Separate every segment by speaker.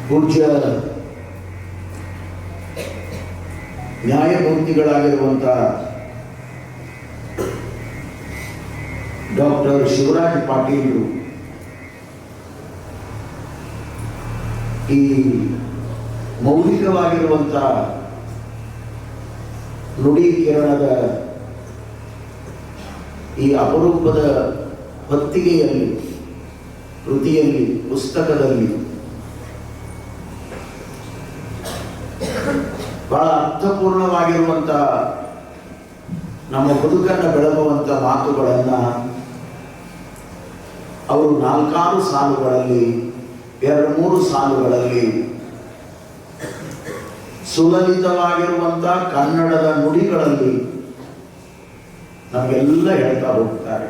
Speaker 1: ಪೂಜ್ಯ ನ್ಯಾಯಮೂರ್ತಿಗಳಾಗಿರುವಂಥ ಡಾಕ್ಟರ್ ಶಿವರಾಜ್ ಪಾಟೀಲ್ ಈ ಮೌಲಿಕವಾಗಿರುವಂಥ ನುಡಿ ಕಿರಣದ ಈ ಅಪರೂಪದ ಹೊತ್ತಿಗೆಯಲ್ಲಿ, ಕೃತಿಯಲ್ಲಿ, ಪುಸ್ತಕದಲ್ಲಿ ಬಹಳ ಅರ್ಥಪೂರ್ಣವಾಗಿರುವಂಥ ನಮ್ಮ ಬದುಕನ್ನು ಬೆಳಗುವಂಥ ಮಾತುಗಳನ್ನು ಅವರು 4-6 ಸಾಲುಗಳಲ್ಲಿ, 2-3 ಸಾಲುಗಳಲ್ಲಿ ಸುಲಲಿತವಾಗಿರುವಂಥ ಕನ್ನಡದ ನುಡಿಗಳಲ್ಲಿ ನಮಗೆಲ್ಲ ಹೇಳ್ತಾ ಹೋಗ್ತಾರೆ.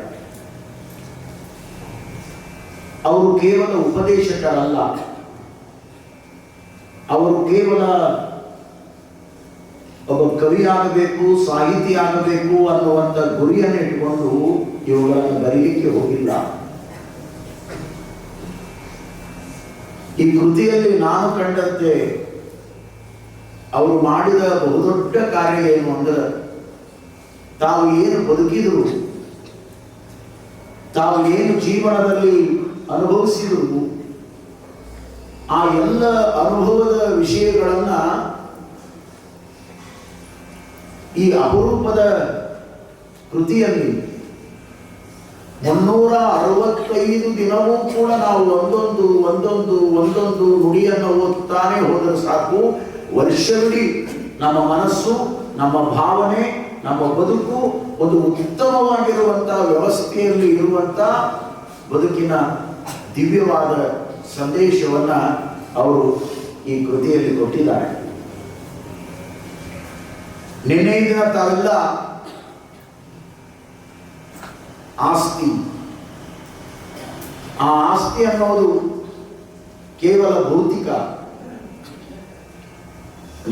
Speaker 1: ಅವರು ಕೇವಲ ಉಪದೇಶಕರಲ್ಲ, ಅವರು ಕೇವಲ ಒಬ್ಬ ಕವಿಯಾಗಬೇಕು, ಸಾಹಿತಿ ಆಗಬೇಕು ಅನ್ನುವಂಥ ಗುರಿಯನ್ನು ಇಟ್ಟುಕೊಂಡು ಇವುಗಳನ್ನು ಬರೀಲಿಕ್ಕೆ ಹೋಗಿಲ್ಲ. ಈ ಕೃತಿಯಲ್ಲಿ ನಾನು ಕಂಡಂತೆ ಅವರು ಮಾಡಿದ ಬಹುದೊಡ್ಡ ಕಾರ್ಯ ಏನು ಅಂದರೆ, ತಾವು ಏನು ಬದುಕಿದರು, ತಾವು ಏನು ಜೀವನದಲ್ಲಿ ಅನುಭವಿಸಿದರು, ಆ ಎಲ್ಲ ಅನುಭವದ ವಿಷಯಗಳನ್ನ ಈ ಅಪರೂಪದ ಕೃತಿಯಲ್ಲಿ 365 ದಿನವೂ ಕೂಡ ನಾವು ಒಂದೊಂದು ನುಡಿಯನ್ನು ಓದುತ್ತಾನೆ ಹೋದರೆ ಸಾಕು. ವರ್ಷವಿಡೀ ನಮ್ಮ ಮನಸ್ಸು, ನಮ್ಮ ಭಾವನೆ, ನಮ್ಮ ಬದುಕು ಒಂದು ಉತ್ತಮವಾಗಿರುವಂತಹ ವ್ಯವಸ್ಥೆಯಲ್ಲಿ ಇರುವಂತ ಬದುಕಿನ ದಿವ್ಯವಾದ ಸಂದೇಶವನ್ನ ಅವರು ಈ ಕೃತಿಯಲ್ಲಿ ಕೊಟ್ಟಿದ್ದಾರೆ. ನಿನ್ನೆ ದಿನ ತಾವೆಲ್ಲ ಆಸ್ತಿ, ಆ ಆಸ್ತಿ ಅನ್ನೋದು ಕೇವಲ ಭೌತಿಕ,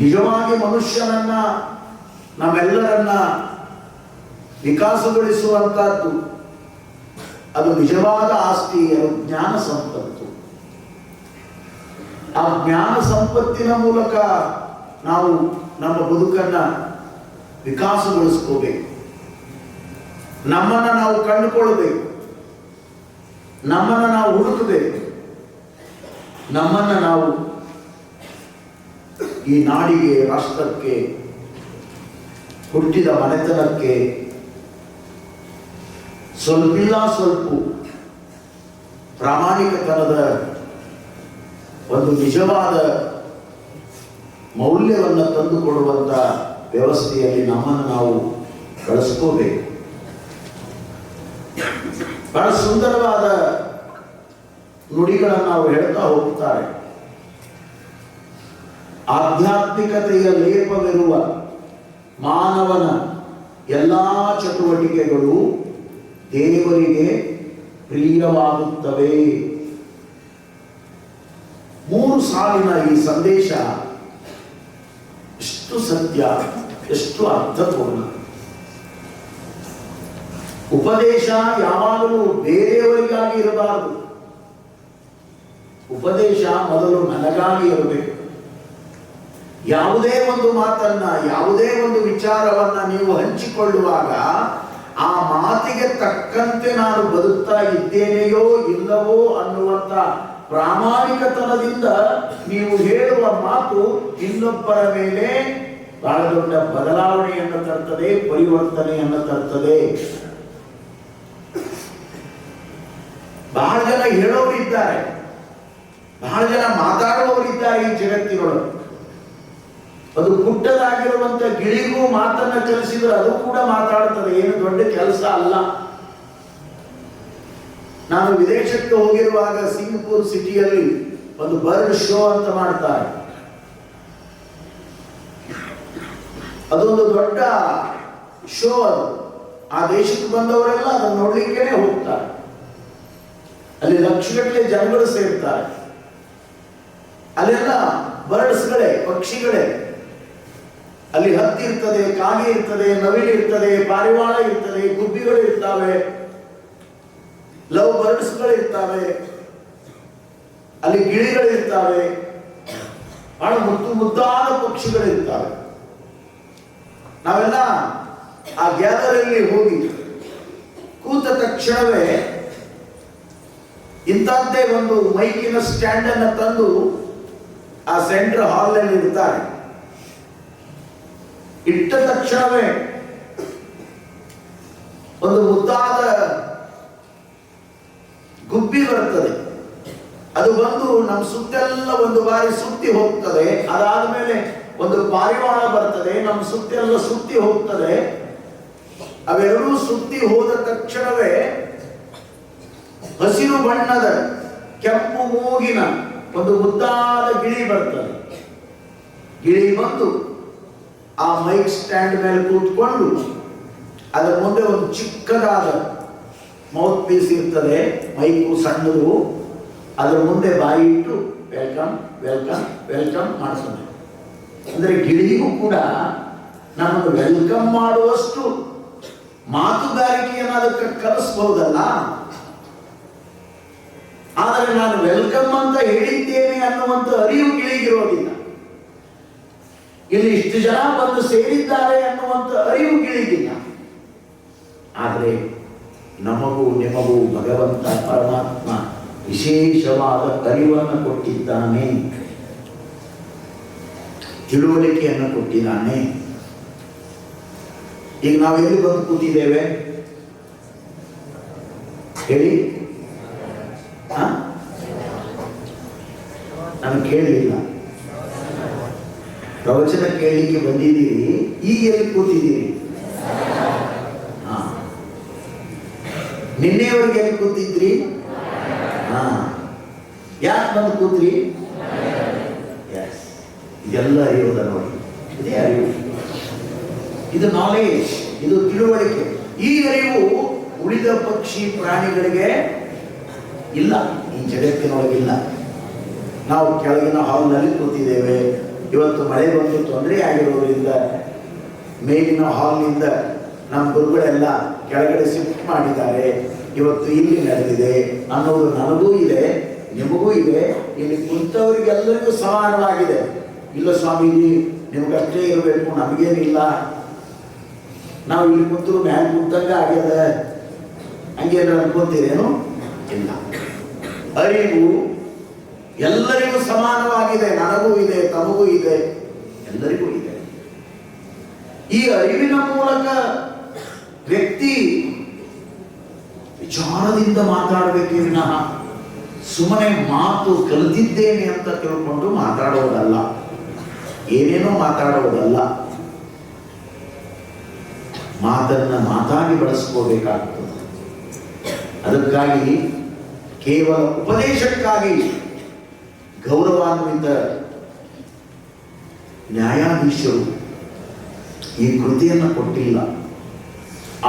Speaker 1: ನಿಜವಾಗಿ ಮನುಷ್ಯನನ್ನ, ನಮ್ಮೆಲ್ಲರನ್ನ ವಿಕಾಸಗೊಳಿಸುವಂತಹದ್ದು, ಅದು ನಿಜವಾದ ಆಸ್ತಿ, ಅದು ಜ್ಞಾನ ಸಂಪತ್ತು. ಆ ಜ್ಞಾನ ಸಂಪತ್ತಿನ ಮೂಲಕ ನಾವು ನಮ್ಮ ಬದುಕನ್ನ ವಿಕಾಸಗೊಳಿಸ್ಕೋಬೇಕು, ನಮ್ಮನ್ನು ನಾವು ಕಂಡುಕೊಳ್ಬೇಕು, ನಮ್ಮನ್ನು ನಾವು ಹುಡುಕಬೇಕು, ನಮ್ಮನ್ನು ನಾವು ಈ ನಾಡಿಗೆ, ರಾಷ್ಟ್ರಕ್ಕೆ, ಹುಟ್ಟಿದ ಮನೆತನಕ್ಕೆ ಸ್ವಲ್ಪ ಪ್ರಾಮಾಣಿಕತನದ ಒಂದು ನಿಜವಾದ ಮೌಲ್ಯವನ್ನು ತಂದುಕೊಡುವಂಥ ವ್ಯವಸ್ಥೆಯಲ್ಲಿ ನಮ್ಮನ್ನು ನಾವು ಬಳಸ್ಕೋಬೇಕು. ಬಹಳ ಸುಂದರವಾದ ನುಡಿಗಳನ್ನು ನಾವು ಹೇಳ್ತಾ ಹೋಗ್ತಾರೆ. ಆಧ್ಯಾತ್ಮಿಕತೆಯ ಲೇಪವಿರುವ ಮಾನವನ ಎಲ್ಲಾ ಚಟುವಟಿಕೆಗಳು ದೇವರಿಗೆ ಪ್ರಿಯವಾಗುತ್ತವೆ. 3 ಸಾಲಿನ ಈ ಸಂದೇಶ ಎಷ್ಟು ಸತ್ಯ, ಎಷ್ಟು ಅರ್ಥಪೂರ್ಣ. ಉಪದೇಶ ಯಾವಾಗಲೂ ಬೇರೆಯವರಿಗಾಗಿ ಇರಬಾರದು. ಉಪದೇಶ ಮೊದಲು ನನಗಾಗಿ ಇರಬೇಕು. ಯಾವುದೇ ಒಂದು ಮಾತನ್ನ, ಯಾವುದೇ ಒಂದು ವಿಚಾರವನ್ನ ನೀವು ಹಂಚಿಕೊಳ್ಳುವಾಗ ಆ ಮಾತಿಗೆ ತಕ್ಕಂತೆ ನಾನು ಬದುಕ್ತಾ ಇದ್ದೇನೆಯೋ ಇಲ್ಲವೋ ಅನ್ನುವಂಥ ಪ್ರಾಮಾಣಿಕತನದಿಂದ ನೀವು ಹೇಳುವ ಮಾತು ಇನ್ನೊಬ್ಬರ ಮೇಲೆ ಬಹಳ ದೊಡ್ಡ ಬದಲಾವಣೆಯನ್ನು ತರ್ತದೆ, ಪರಿವರ್ತನೆಯನ್ನು ತರ್ತದೆ. ಬಹಳ ಜನ ಹೇಳೋರಿದ್ದಾರೆ, ಬಹಳ ಜನ ಮಾತಾಡುವವರಿದ್ದಾರೆ ಈ ಜಗತ್ತಿನೊಳಗೆ. ಅದು ಪುಟ್ಟದಾಗಿರುವಂತ ಗಿಳಿಗೂ ಮಾತನ್ನ ಕಲಿಸಿದ್ರೆ ಅದು ಕೂಡ ಮಾತಾಡ್ತದೆ, ಏನು ದೊಡ್ಡ ಕೆಲಸ ಅಲ್ಲ. ನಾನು ವಿದೇಶಕ್ಕೆ ಹೋಗಿರುವಾಗ ಸಿಂಗಪುರ್ ಸಿಟಿಯಲ್ಲಿ ಒಂದು ಬರ್ಡ್ ಶೋ ಅಂತ ಮಾಡ್ತಾರೆ. ಅದೊಂದು ದೊಡ್ಡ ಶೋ. ಅದು ಆ ದೇಶಕ್ಕೆ ಬಂದವರೆಲ್ಲ ಅದನ್ನು ನೋಡ್ಲಿಕ್ಕೆ ಹೋಗ್ತಾರೆ. ಅಲ್ಲಿ ಲಕ್ಷಗಟ್ಟಲೆ ಜನಗಳು ಸೇರ್ತಾರೆ. ಅಲ್ಲೆಲ್ಲ ಬರ್ಡ್ಸ್ಗಳೇ, ಪಕ್ಷಿಗಳೇ. ಅಲ್ಲಿ ಹತ್ತಿ ಇರ್ತದೆ, ಕಾಗೆ ಇರ್ತದೆ, ನವಿಲು ಇರ್ತದೆ, ಪಾರಿವಾಳ ಇರ್ತದೆ, ಗುಬ್ಬಿಗಳು ಇರ್ತವೆ, ಲವ್ ಬರ್ಡ್ಸ್ಗಳು ಇರ್ತವೆ, ಅಲ್ಲಿ ಗಿಳಿಗಳು ಇರ್ತವೆ. ಬಹಳ ಮುದ್ದಾದ ಪಕ್ಷಿಗಳಿರ್ತವೆ. ನಾವೆಲ್ಲ ಆ ಗ್ಯಾಲರಿಯಲ್ಲಿ ಹೋಗಿ ಕೂತ ತಕ್ಷಣವೇ ಇಂಥದ್ದೇ ಒಂದು ಮೈಕಿನ ಸ್ಟ್ಯಾಂಡ್ ಅನ್ನು ತಂದು ಆ ಸೆಂಟ್ರ್ ಹಾಲ್ನಲ್ಲಿ ಇಡ್ತಾರೆ. ಇಟ್ಟ ತಕ್ಷಣವೇ ಒಂದು ಮುದ್ದಾದ ಗುಬ್ಬಿ ಬರ್ತದೆ. ಅದು ಬಂದು ನಮ್ಮ ಸುತ್ತೆಲ್ಲ ಒಂದು ಬಾರಿ ಸುತ್ತಿ ಹೋಗ್ತದೆ. ಅದಾದ ಮೇಲೆ ಒಂದು ಪಾರಿವಾಳ ಬರ್ತದೆ, ನಮ್ಮ ಸುತ್ತೆಲ್ಲ ಸುತ್ತಿ ಹೋಗ್ತದೆ. ಅವೆರಡೂ ಸುತ್ತಿ ಹೋದ ತಕ್ಷಣವೇ ಹಸಿರು ಬಣ್ಣದ ಕೆಂಪು ಮೂಗಿನ ಒಂದು ಮುದ್ದಾದ ಗಿಳಿ ಬರ್ತದೆ. ಗಿಳಿ ಬಂದು ಆ ಮೈಕ್ ಸ್ಟ್ಯಾಂಡ್ ಮೇಲೆ ಕೂತ್ಕೊಂಡು ಅದರ ಮುಂದೆ ಒಂದು ಚಿಕ್ಕದಾದ ಮೌತ್ ಪೀಸ್ ಇರ್ತದೆ, ಮೈಕು ಸಣ್ಣದು. ಅದರ ಮುಂದೆ ಬಾಯಿ ಇಟ್ಟು ವೆಲ್ಕಮ್ ವೆಲ್ಕಮ್ ವೆಲ್ಕಮ್ ಮಾಡಿಸ್ತದೆ. ಅಂದರೆ ಗಿಳಿಗೂ ಕೂಡ ನಮ್ಮನ್ನು ವೆಲ್ಕಮ್ ಮಾಡುವಷ್ಟು ಮಾತುಗಾರಿಕೆಯನ್ನು ಅದಕ್ಕೆ ಕಲಿಸಬಹುದಲ್ಲ. ಆದರೆ ನಾನು ವೆಲ್ಕಮ್ ಅಂತ ಹೇಳಿದ್ದೇನೆ ಅನ್ನುವಂಥ ಅರಿವು ಗಿಳಿಗಿರೋದಿಲ್ಲ. ಇಲ್ಲಿ ಇಷ್ಟು ಜನ ಬಂದು ಸೇರಿದ್ದಾರೆ ಅನ್ನುವಂಥ ಅರಿವು ಗಿಳಿಗಿಲ್ಲ. ಆದರೆ ನಮಗೂ ನಿಮಗೂ ಭಗವಂತ ಪರಮಾತ್ಮ ವಿಶೇಷವಾದ ಅರಿವನ್ನು ಕೊಟ್ಟಿದ್ದಾನೆ, ತಿಳುವಳಿಕೆಯನ್ನು ಕೊಟ್ಟಿದ್ದಾನೆ. ಈಗ ನಾವು ಎಲ್ಲಿ ಬಂದು ಕೂತಿದ್ದೇವೆ ಹೇಳಿ? ನಾನು ಕೇಳಲಿಲ್ಲ. ಪ್ರವಚನ ಕೇಳಲಿಕ್ಕೆ ಬಂದಿದ್ದೀರಿ, ಈಗ ಎಲ್ಲಿ ಕೂತಿದ್ದೀರಿ? ನಿನ್ನೆವರೆಗೆ ಎಲ್ಲಿ ಕೂತಿದ್ರಿ? ಯಾಕೆ ಬಂದು ಕೂತ್ರಿ? ಇದೆಲ್ಲ ಅರಿಯೋದ ನೋಡಿ, ಇದೇ ಅರಿವು, ಇದು ನಾಲೆಜ್, ಇದು ತಿಳುವಳಿಕೆ. ಈ ಅರಿವು ಉಳಿದ ಪಕ್ಷಿ ಪ್ರಾಣಿಗಳಿಗೆ ಇಲ್ಲ, ಈ ಜಗತ್ತಿನೊಳಗಿಲ್ಲ. ನಾವು ಕೆಳಗಿನ ಹಾಲ್ನಲ್ಲಿ ಕೂತಿದ್ದೇವೆ. ಇವತ್ತು ಮಳೆ ಬಂದು ತೊಂದರೆ ಆಗಿರೋದ್ರಿಂದ ಮೇಲಿನ ಹಾಲ್ನಿಂದ ನಮ್ಮ ಗುರುಗಳೆಲ್ಲ ಕೆಳಗಡೆ ಶಿಫ್ಟ್ ಮಾಡಿದ್ದಾರೆ. ಇವತ್ತು ಇಲ್ಲಿ ನಡೆದಿದೆ ಅನ್ನೋದು ನನಗೂ ಇದೆ, ನಿಮಗೂ ಇದೆ. ಇಲ್ಲಿ ಕುಂತವರಿಗೆಲ್ಲರಿಗೂ ಸಮಾನವಾಗಿದೆ. ಇಲ್ಲ ಸ್ವಾಮೀಜಿ, ನಿಮಗಷ್ಟೇ ಇರಬೇಕು, ನಮಗೇನಿಲ್ಲ, ನಾವು ಇಲ್ಲಿ ಕುಂತರು ಮ್ಯಾಲ ಕುಂತಂಗ ಆಗ್ಯದ, ಹಂಗೇನು ಅನ್ಕೊಂತೀರೇನು? ಇಲ್ಲ. ಅರಿವು ಎಲ್ಲರಿಗೂ ಸಮಾನವಾಗಿದೆ. ನನಗೂ ಇದೆ, ತಮಗೂ ಇದೆ, ಎಲ್ಲರಿಗೂ ಇದೆ. ಈ ಅರಿವಿನ ಮೂಲಕ ವ್ಯಕ್ತಿ ವಿಚಾರದಿಂದ ಮಾತಾಡಬೇಕೇ ವಿನಃ ಸುಮ್ಮನೆ ಮಾತು ಕಲಿತಿದ್ದೇನೆ ಅಂತ ತಿಳ್ಕೊಂಡು ಮಾತಾಡೋದಲ್ಲ, ಏನೇನೋ ಮಾತಾಡೋದಲ್ಲ. ಮಾತನ್ನ ಮಾತಾಡಿ ಬಳಸ್ಕೋಬೇಕಾಗ್ತದೆ. ಅದಕ್ಕಾಗಿ ಕೇವಲ ಉಪದೇಶಕ್ಕಾಗಿ ಗೌರವಾನ್ವಿತ ನ್ಯಾಯಾಧೀಶರು ಈ ಕೃತಿಯನ್ನು ಕೊಟ್ಟಿಲ್ಲ.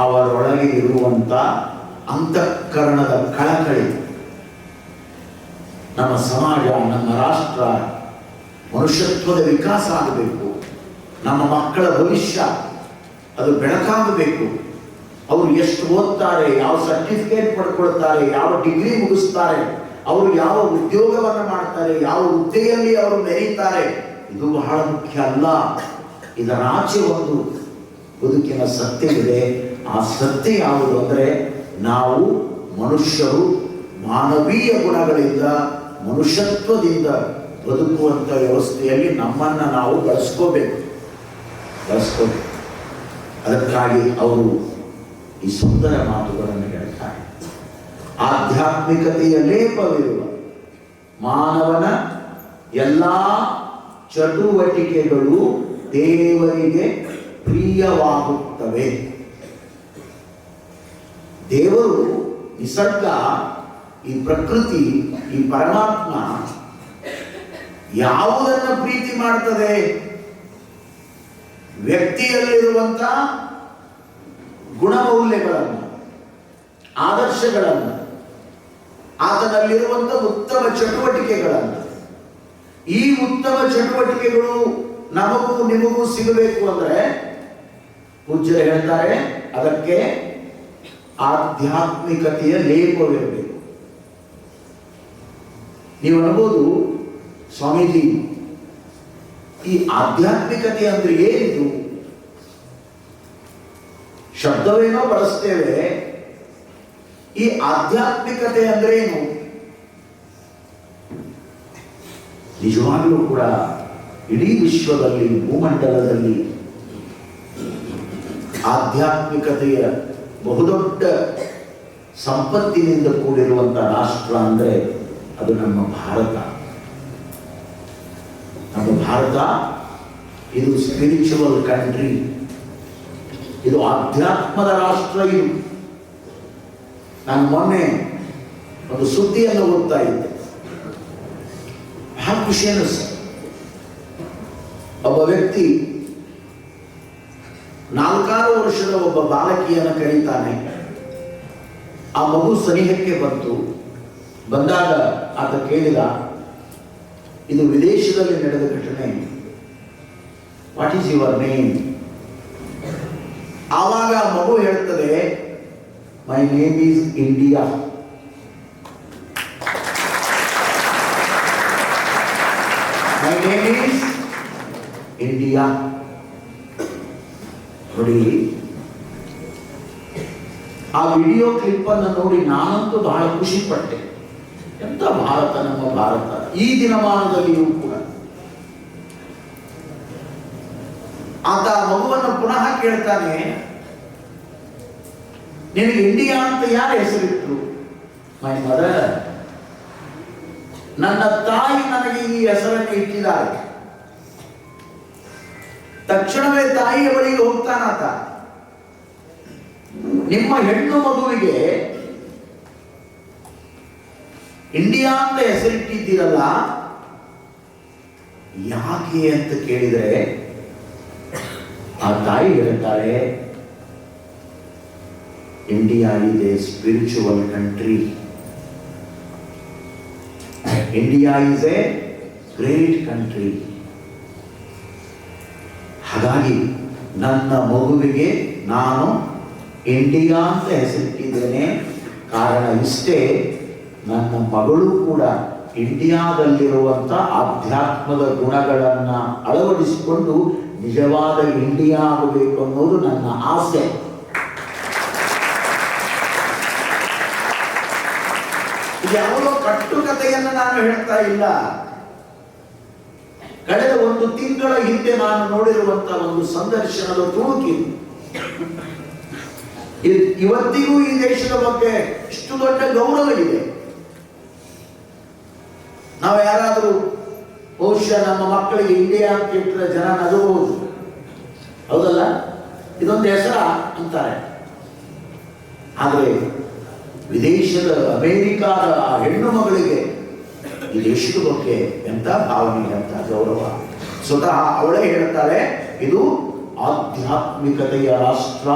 Speaker 1: ಅವರೊಳಗೆ ಇರುವಂತ ಅಂತಃಕರಣದ ಕಳಕಳಿ, ನಮ್ಮ ಸಮಾಜ, ನಮ್ಮ ರಾಷ್ಟ್ರ, ಮನುಷ್ಯತ್ವದ ವಿಕಾಸ ಆಗಬೇಕು, ನಮ್ಮ ಮಕ್ಕಳ ಭವಿಷ್ಯ ಅದು ಬೆಳಕಾಗಬೇಕು. ಅವರು ಎಷ್ಟು ಓದ್ತಾರೆ, ಯಾವ ಸರ್ಟಿಫಿಕೇಟ್ ಪಡ್ಕೊಳ್ತಾರೆ, ಯಾವ ಡಿಗ್ರಿ ಮುಗಿಸ್ತಾರೆ, ಅವರು ಯಾವ ಉದ್ಯೋಗವನ್ನು ಮಾಡ್ತಾರೆ, ಯಾವ ಹುದ್ದೆಯಲ್ಲಿ ಅವರು ಮೆರೀತಾರೆ, ಇದು ಬಹಳ ಮುಖ್ಯ ಅಲ್ಲ. ಇದರಾಚೆ ಒಂದು ಬದುಕಿನ ಸತ್ಯವಿದೆ. ಆ ಸತ್ಯ ಯಾವುದು ಅಂದರೆ, ನಾವು ಮನುಷ್ಯರು ಮಾನವೀಯ ಗುಣಗಳಿಂದ, ಮನುಷ್ಯತ್ವದಿಂದ ಬದುಕುವಂಥ ವ್ಯವಸ್ಥೆಯಲ್ಲಿ ನಮ್ಮನ್ನು ನಾವು ಬಳಸ್ಕೋಬೇಕು. ಅದಕ್ಕಾಗಿ ಅವರು ಈ ಸುಂದರ ಮಾತುಗಳನ್ನು ಹೇಳ್ತಾರೆ. ಆಧ್ಯಾತ್ಮಿಕತೆಯ ಲೇಪವಿರುವ ಮಾನವನ ಎಲ್ಲ ಚಟುವಟಿಕೆಗಳು ದೇವರಿಗೆ ಪ್ರಿಯವಾಗುತ್ತವೆ. ದೇವರು, ನಿಸರ್ಗ, ಈ ಪ್ರಕೃತಿ, ಈ ಪರಮಾತ್ಮ ಯಾವುದನ್ನು ಪ್ರೀತಿ ಮಾಡ್ತದೆ? ವ್ಯಕ್ತಿಯಲ್ಲಿರುವಂತ ಗುಣಮೌಲ್ಯಗಳನ್ನು, ಆದರ್ಶಗಳನ್ನು, ಆತನಲ್ಲಿರುವಂತ ಉತ್ತಮ ಚಟುವಟಿಕೆಗಳನ್ನು. ಈ ಉತ್ತಮ ಚಟುವಟಿಕೆಗಳು ನಮಗೂ ನಿಮಗೂ ಸಿಗಬೇಕು ಅಂದ್ರೆ ಪೂಜ್ಯರು ಹೇಳ್ತಾರೆ, ಅದಕ್ಕೆ ಆಧ್ಯಾತ್ಮಿಕತೆಯ ಲೇಪವಿರಬೇಕು. ನೀವು ಅನ್ಬೋದು, ಸ್ವಾಮೀಜಿ ಈ ಆಧ್ಯಾತ್ಮಿಕತೆ ಅಂದ್ರೆ ಏನಿದು? ಶಬ್ದವೇನೋ ಬಳಸ್ತೇವೆ, ಈ ಆಧ್ಯಾತ್ಮಿಕತೆ ಅಂದ್ರೆ ಏನು? ನಿಜವಾಗಲೂ ಕೂಡ ಇಡೀ ವಿಶ್ವದಲ್ಲಿ, ಭೂಮಂಡಲದಲ್ಲಿ ಆಧ್ಯಾತ್ಮಿಕತೆಯ ಬಹುದೊಡ್ಡ ಸಂಪತ್ತಿನಿಂದ ಕೂಡಿರುವಂತಹ ರಾಷ್ಟ್ರ ಅಂದ್ರೆ ಅದು ನಮ್ಮ ಭಾರತ. ನಮ್ಮ ಭಾರತ ಇದು ಸ್ಪಿರಿಚುವಲ್ ಕಂಟ್ರಿ, ಇದು ಆಧ್ಯಾತ್ಮದ ರಾಷ್ಟ್ರ. ಇದು ನಾನು ಮೊನ್ನೆ ಒಂದು ಸುದ್ದಿಯನ್ನು ಓದ್ತಾ ಇದ್ದೆ, ಬಹಳ ಖುಷಿ ಅನ್ನಿಸ್ತು. ಒಬ್ಬ ವ್ಯಕ್ತಿ 4 ವರ್ಷದ ಒಬ್ಬ ಬಾಲಕಿಯನ್ನು ಕರೀತಾನೆ. ಆ ಮಗು ಸನಿಹಕ್ಕೆ ಬಂದಾಗ ಆತ ಕೇಳಿದ, ಇದು ವಿದೇಶದಲ್ಲಿ ನಡೆದ ಘಟನೆ, ವಾಟ್ ಈಸ್ ಯುವರ್ ನೇಮ್? ಆವಾಗ ಆ ಮಗು ಹೇಳ್ತದೆ, my name is India. My name is India. ನೋಡಿ, ಆ ವಿಡಿಯೋ ಕ್ಲಿಪ್ ಅನ್ನು ನೋಡಿ ನಾನಂತೂ ಬಹಳ ಖುಷಿ ಪಟ್ಟೆ. ಎಂತ ಭಾರತ, ನಮ್ಮ ಭಾರತ! ಈ ದಿನಮಾನದಲ್ಲಿಯೂ ಕೂಡ ಆತ ಮಗುವನ್ನು ಪುನಃ ಕೇಳ್ತಾನೆ, ನಿನಗೆ ಇಂಡಿಯಾ ಅಂತ ಯಾರು ಹೆಸರಿಟ್ರು? ಮೈ ಮದರ್, ನನ್ನ ತಾಯಿ ನನಗೆ ಈ ಹೆಸರನ್ನು ಇಟ್ಟಿದ್ದಾರೆ. ತಕ್ಷಣವೇ ತಾಯಿಯ ಬಳಿಗೆ ಹೋಗ್ತಾನಾತ. ನಿಮ್ಮ ಹೆಣ್ಣು ಮಗುವಿಗೆ ಇಂಡಿಯಾ ಅಂತ ಹೆಸರಿಟ್ಟಿದ್ದೀರಲ್ಲ, ಯಾಕೆ ಅಂತ ಕೇಳಿದರೆ ಆ ತಾಯಿ ಹೇಳ್ತಾರೆ, India is A spiritual country. India is A great country. ಹಾಗಾಗಿ ನನ್ನ ಮಗುವಿಗೆ ನಾನು ಇಂಡಿಯಾ ಅಂತ ಹೆಸರಿಟ್ಟಿದ್ದೇನೆ. ಕಾರಣ ಇಷ್ಟೇ, ನನ್ನ ಮಗಳು ಕೂಡ ಇಂಡಿಯಾದಲ್ಲಿರುವಂಥ ಆಧ್ಯಾತ್ಮದ ಗುಣಗಳನ್ನು ಅಳವಡಿಸಿಕೊಂಡು ನಿಜವಾದ ಇಂಡಿಯಾ ಆಗಬೇಕು ಅನ್ನೋದು ನನ್ನ ಆಸೆ. ಯಾವುದೋ ಕಟ್ಟುಕತೆಯನ್ನು ನಾನು ಹೇಳ್ತಾ ಇಲ್ಲ. ಕಳೆದ 1 ತಿಂಗಳ ಹಿಂದೆ ನಾನು ನೋಡಿರುವಂತಹ ಒಂದು ಸಂದರ್ಶನದ ತುಣುಕಿ. ಇವತ್ತಿಗೂ ಈ ದೇಶದ ಬಗ್ಗೆ ಇಷ್ಟು ದೊಡ್ಡ ಗೌರವ ಇದೆ. ನಾವು ಯಾರಾದರೂ ಬಹುಶಃ ನಮ್ಮ ಮಕ್ಕಳಿಗೆ ಇಂಡಿಯಾ ಅಂತ ಇಟ್ಟರೆ ಜನ ನಗಬಹುದು, ಹೌದಲ್ಲ? ಇದೊಂದು ಹೆಸರ ಅಂತಾರೆ. ಆದರೆ ವಿದೇಶದ ಅಮೇರಿಕಾದ ಆ ಹೆಣ್ಣು ಮಗಳಿಗೆ ಈ ದೇಶದ ಬಗ್ಗೆ ಎಂತ ಭಾವನೆ, ಎಂತ ಗೌರವ. ಸ್ವತಃ ಅವಳೇ ಹೇಳ್ತಾರೆ, ಇದು ಆಧ್ಯಾತ್ಮಿಕತೆಯ ರಾಷ್ಟ್ರ,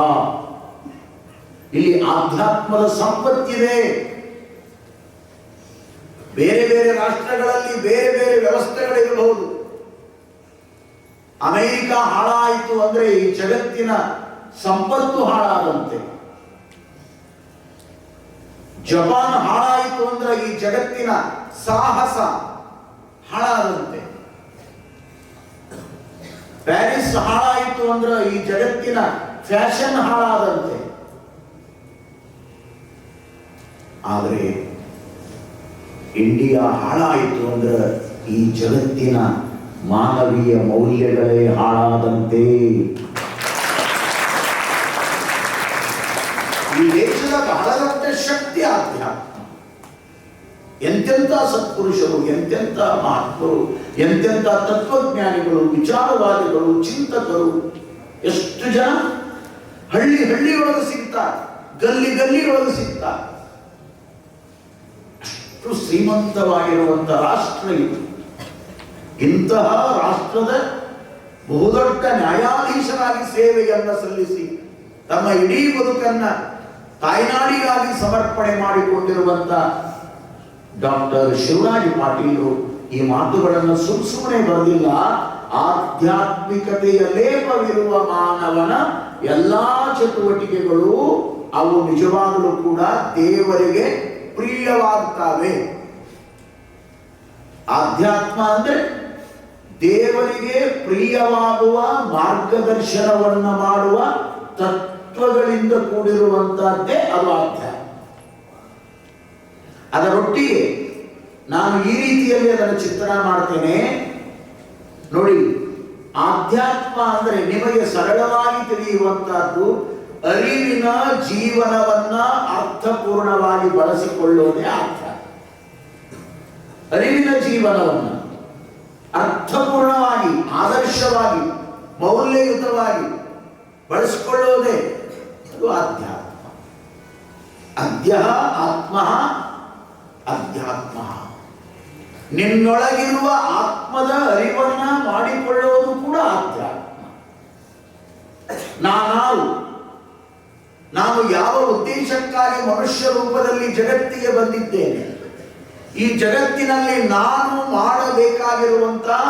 Speaker 1: ಇಲ್ಲಿ ಆಧ್ಯಾತ್ಮದ ಸಂಪತ್ತಿದೆ. ಬೇರೆ ಬೇರೆ ರಾಷ್ಟ್ರಗಳಲ್ಲಿ ಬೇರೆ ಬೇರೆ ವ್ಯವಸ್ಥೆಗಳಿರಬಹುದು. ಅಮೆರಿಕ ಹಾಳಾಯಿತು ಅಂದ್ರೆ ಈ ಜಗತ್ತಿನ ಸಂಪತ್ತು ಹಾಳಾದಂತೆ. ಜಪಾನ್ ಹಾಳಾಯಿತು ಅಂದ್ರೆ ಈ ಜಗತ್ತಿನ ಸಾಹಸ ಹಾಳಾದಂತೆ. ಪ್ಯಾರಿಸ್ ಹಾಳಾಯಿತು ಅಂದ್ರೆ ಈ ಜಗತ್ತಿನ ಫ್ಯಾಷನ್ ಹಾಳಾದಂತೆ. ಆದರೆ ಇಂಡಿಯಾ ಹಾಳಾಯಿತು ಅಂದ್ರೆ ಈ ಜಗತ್ತಿನ ಮಾನವೀಯ ಮೌಲ್ಯಗಳೇ ಹಾಳಾದಂತೆ. ಈ ದೇಶದ ಬಹಳ ದೊಡ್ಡ ಶಕ್ತಿ ಆಧ್ಯಾತ್ಮ. ಎಂತೆಂಥ ಸತ್ಪುರುಷರು, ಎಂತೆಂಥ ಮಹಾತ್ಮರು, ಎಂತೆಂಥ ತತ್ವಜ್ಞಾನಿಗಳು, ವಿಚಾರವಾದಿಗಳು, ಚಿಂತಕರು, ಎಷ್ಟು ಜನ ಹಳ್ಳಿ ಹಳ್ಳಿಯೊಳಗೆ ಸಿಗ್ತಾರೆ, ಗಲ್ಲಿ ಗಲ್ಲಿಯೊಳಗೆ ಸಿಗ್ತಾರೆ. ಅಷ್ಟು ಶ್ರೀಮಂತವಾಗಿರುವಂತಹ ರಾಷ್ಟ್ರ ಇದು. ಇಂತಹ ರಾಷ್ಟ್ರದ ಬಹುದೊಡ್ಡ ನ್ಯಾಯಾಧೀಶರಾಗಿ ಸೇವೆಯನ್ನು ಸಲ್ಲಿಸಿ ತಮ್ಮ ಇಡೀ ಬದುಕನ್ನ ತಾಯ್ನಾಡಿಗಾಗಿ ಸಮರ್ಪಣೆ ಮಾಡಿಕೊಂಡಿರುವಂತ ಡಾಕ್ಟರ್ ಶಿವರಾಜ್ ಪಾಟೀಲ್ ಈ ಮಾತುಗಳನ್ನು ಸುಮ್ಮನೆ ಬರೆದಿಲ್ಲ. ಆಧ್ಯಾತ್ಮಿಕತೆಯ ಲೇಪವಿರುವ ಮಾನವನ ಎಲ್ಲಾ ಚಟುವಟಿಕೆಗಳು ಅವು ನಿಜವಾಗಲೂ ಕೂಡ ದೇವರಿಗೆ ಪ್ರಿಯವಾಗ್ತವೆ. ಆಧ್ಯಾತ್ಮ ಅಂದ್ರೆ ದೇವರಿಗೆ ಪ್ರಿಯವಾಗುವ ಮಾರ್ಗದರ್ಶನವನ್ನ ಮಾಡುವ ತತ್ವಗಳಿಂದ ಕೂಡಿರುವಂತಹದ್ದೇ ಅದು ಆಧ್ಯಾತ್ಮ. ಅದರೊಟ್ಟಿಗೆ ನಾನು ಈ ರೀತಿಯಲ್ಲಿ ಅದನ್ನು ಚಿತ್ರಣ ಮಾಡ್ತೇನೆ ನೋಡಿ. ಆಧ್ಯಾತ್ಮ ಅಂದ್ರೆ ನಿಮಗೆ ಸರಳವಾಗಿ ತಿಳಿಯುವಂತಹದ್ದು ಅರಿವಿನ ಜೀವನವನ್ನ ಅರ್ಥಪೂರ್ಣವಾಗಿ ಬಳಸಿಕೊಳ್ಳುವುದೇ ಆಧ್ಯಾತ್ಮ. ಅರಿವಿನ ಜೀವನವನ್ನ ಅರ್ಥಪೂರ್ಣವಾಗಿ, ಆದರ್ಶವಾಗಿ, ಮೌಲ್ಯಯುತವಾಗಿ ಬಳಸಿಕೊಳ್ಳುವುದೇ ಅದು ಆಧ್ಯಾತ್ಮ. ಅದ್ಯ ಆತ್ಮ ಅಧ್ಯಾತ್ಮ. ನಿನ್ನೊಳಗಿರುವ ಆತ್ಮದ ಅರಿವನ್ನ ಮಾಡಿಕೊಳ್ಳುವುದು ಕೂಡ ಆಧ್ಯಾತ್ಮ. ನಾನು ಯಾವ ಉದ್ದೇಶಕ್ಕಾಗಿ ಮನುಷ್ಯ ರೂಪದಲ್ಲಿ ಜಗತ್ತಿಗೆ ಬಂದಿದ್ದೇನೆ, ಈ ಜಗತ್ತಿನಲ್ಲಿ ನಾನು ಮಾಡಬೇಕಾಗಿರುವಂತಹ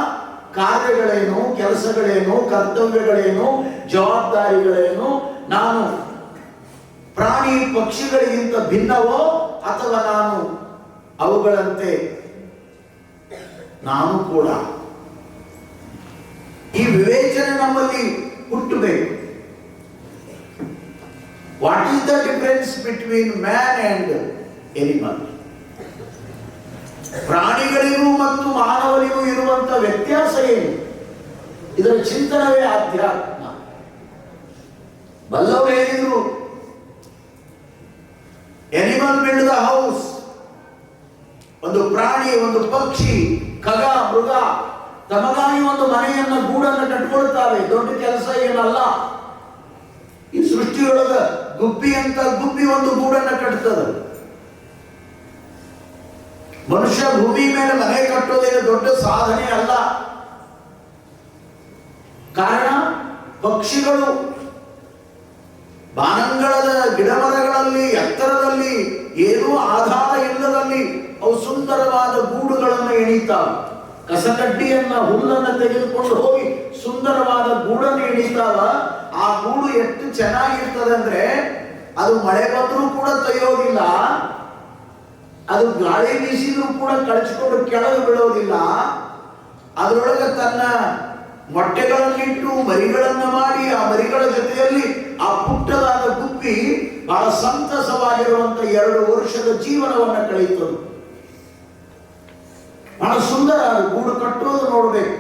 Speaker 1: ಕಾರ್ಯಗಳೇನು, ಕೆಲಸಗಳೇನು, ಕರ್ತವ್ಯಗಳೇನು, ಜವಾಬ್ದಾರಿಗಳೇನು, ನಾನು ಪ್ರಾಣಿ ಪಕ್ಷಿಗಳಿಗಿಂತ ಭಿನ್ನವೋ ಅಥವಾ ನಾನು ಅವುಗಳಂತೆ ನಾನು ಕೂಡ, ಈ ವಿವೇಚನೆ ನಮ್ಮಲ್ಲಿ ಹುಟ್ಟಬೇಕು. What is the difference between man and animal? ಪ್ರಾಣಿಗಳಿಗೂ ಮತ್ತು ಮಾನವರಿಗೂ ಇರುವಂತಹ ವ್ಯತ್ಯಾಸ ಏನು? ಇದರ ಚಿಂತನವೇ ಆಧ್ಯಾತ್ಮ. ಬಲ್ಲವರು ಹೇಳಿದ್ರು, ಎನಿಮಲ್ ಬಿಲ್ಡ್ ದ ಹೌಸ್. ಒಂದು ಪ್ರಾಣಿ, ಒಂದು ಪಕ್ಷಿ, ಖಗ, ಮೃಗ ತಮಗಾಗಿ ಒಂದು ಮನೆಯನ್ನ, ಗೂಡನ್ನು ಕಟ್ಕೊಳ್ತಾವೆ. ದೊಡ್ಡ ಕೆಲಸ ಏನಲ್ಲ. ಈ ಸೃಷ್ಟಿಯೊಳಗ ಗುಬ್ಬಿ ಅಂತ ಗುಬ್ಬಿ ಒಂದು ಗೂಡನ್ನು ಕಟ್ತದೆ. ಮನುಷ್ಯ ಭೂಮಿ ಮೇಲೆ ಮನೆ ಕಟ್ಟೋದೇನು ದೊಡ್ಡ ಸಾಧನೆ ಅಲ್ಲ. ಕಾರಣ ಪಕ್ಷಿಗಳು ಬಾನಂಗಳದ ಗಿಡಮರಗಳಲ್ಲಿ, ಎತ್ತರದಲ್ಲಿ, ಏನೂ ಆಧಾರ ಇಲ್ಲದಲ್ಲಿ ಅವು ಸುಂದರವಾದ ಗೂಡುಗಳನ್ನು ಎಣಿತಾವೆ. ಕಸಕಡ್ಡಿಯನ್ನ, ಹುಲ್ಲನ್ನು ತೆಗೆದುಕೊಂಡು ಹೋಗಿ ಸುಂದರವಾದ ಗೂಡನ್ನು ಎಣಿತಾವ. ಆ ಗೂಡು ಎಷ್ಟು ಚೆನ್ನಾಗಿರ್ತದೆ ಅಂದ್ರೆ ಅದು ಮಳೆ ಬಂದರೂ ಕೂಡ ತೊಯ್ಯೋದಿಲ್ಲ, ಅದು ಗಾಳಿ ಬೀಸಿದ್ರು ಕೂಡ ಕಳಚಿಕೊಂಡು ಕೆಳಗೆ ಬೀಳೋದಿಲ್ಲ. ಅದರೊಳಗೆ ತನ್ನ ಮೊಟ್ಟೆಗಳನ್ನಿಟ್ಟು ಮರಿಗಳನ್ನು ಮಾಡಿ ಆ ಮರಿಗಳ ಜೊತೆಯಲ್ಲಿ ಆ ಪುಟ್ಟದಾದ ಗುಬ್ಬಿ ಬಹಳ ಸಂತಸವಾಗಿರುವಂತ 2 ವರ್ಷದ ಜೀವನವನ್ನು ಕಳೆಯುತ್ತದೆ. ಬಹಳ ಸುಂದರ ಗೂಡು ಕಟ್ಟೋದು ನೋಡ್ಬೇಕು.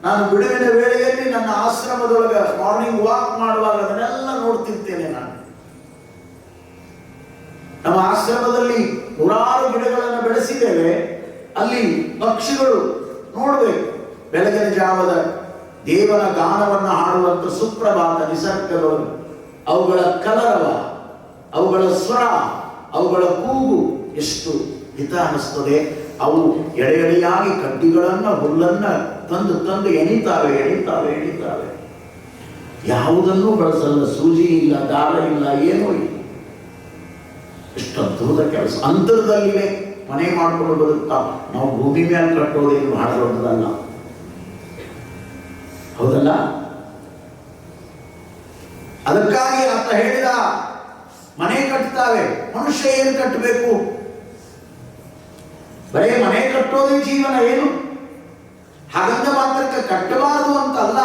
Speaker 1: ನಾನು ಬಿಡುವಿನ ವೇಳೆಯಲ್ಲಿ ನನ್ನ ಆಶ್ರಮದೊಳಗೆ ಮಾರ್ನಿಂಗ್ ವಾಕ್ ಮಾಡುವಾಗ ಅದನ್ನೆಲ್ಲ ನೋಡ್ತಿರ್ತೇನೆ. ನಮ್ಮ ಆಶ್ರಮದಲ್ಲಿ 100 ಗಿಡಗಳನ್ನು ಬೆಳೆಸಿದ್ದೇವೆ. ಅಲ್ಲಿ ಪಕ್ಷಿಗಳು ನೋಡ್ಬೇಕು. ಬೆಳಗಿನ ಜಾವದ ದೇವರ ಗಾನವನ್ನು ಹಾಡುವಂತ ಸುಪ್ರಭಾತ ನಿಸರ್ಗದೊಳಗೆ ಅವುಗಳ ಕಲರವ, ಅವುಗಳ ಸ್ವರ, ಅವುಗಳ ಕೂಗು ಎಷ್ಟು ಹಿತ ಅನ್ನಿಸ್ತದೆ. ಅವು ಎಡೆಯಾಗಿ ಕಡ್ಡಿಗಳನ್ನ, ಹುಲ್ಲನ್ನ ತಂದು ಎಣಿತಾವೆ. ಯಾವುದನ್ನೂ ಬಳಸಲ್ಲ. ಸೂಜಿ ಇಲ್ಲ, ದಾರ ಇಲ್ಲ, ಏನೂ ಇಲ್ಲ. ಎಷ್ಟು ಅದ್ಭುತ ಕೆಲಸ. ಅಂತರದಲ್ಲಿನೇ ಮನೆ ಮಾಡ್ಕೊಂಡು ಬರುತ್ತಾ. ನಾವು ಭೂಮಿ ಮೇಲೆ ಕಟ್ಟೋದೇನು ಬಹಳ ದೊಡ್ಡದಲ್ಲ, ಹೌದಲ್ಲ? ಅದಕ್ಕಾಗಿ ಅಂತ ಹೇಳಿದ ಮನೆ ಕಟ್ತಾವೆ. ಮನುಷ್ಯ ಏನು ಕಟ್ಟಬೇಕು? ಬರೇ ಮನೆ ಕಟ್ಟೋದೇ ಜೀವನ ಏನು? ಹಾಗಂದ ಮಾತ್ರಕ್ಕೆ ಕಟ್ಟಬಾರದು ಅಂತಲ್ಲ.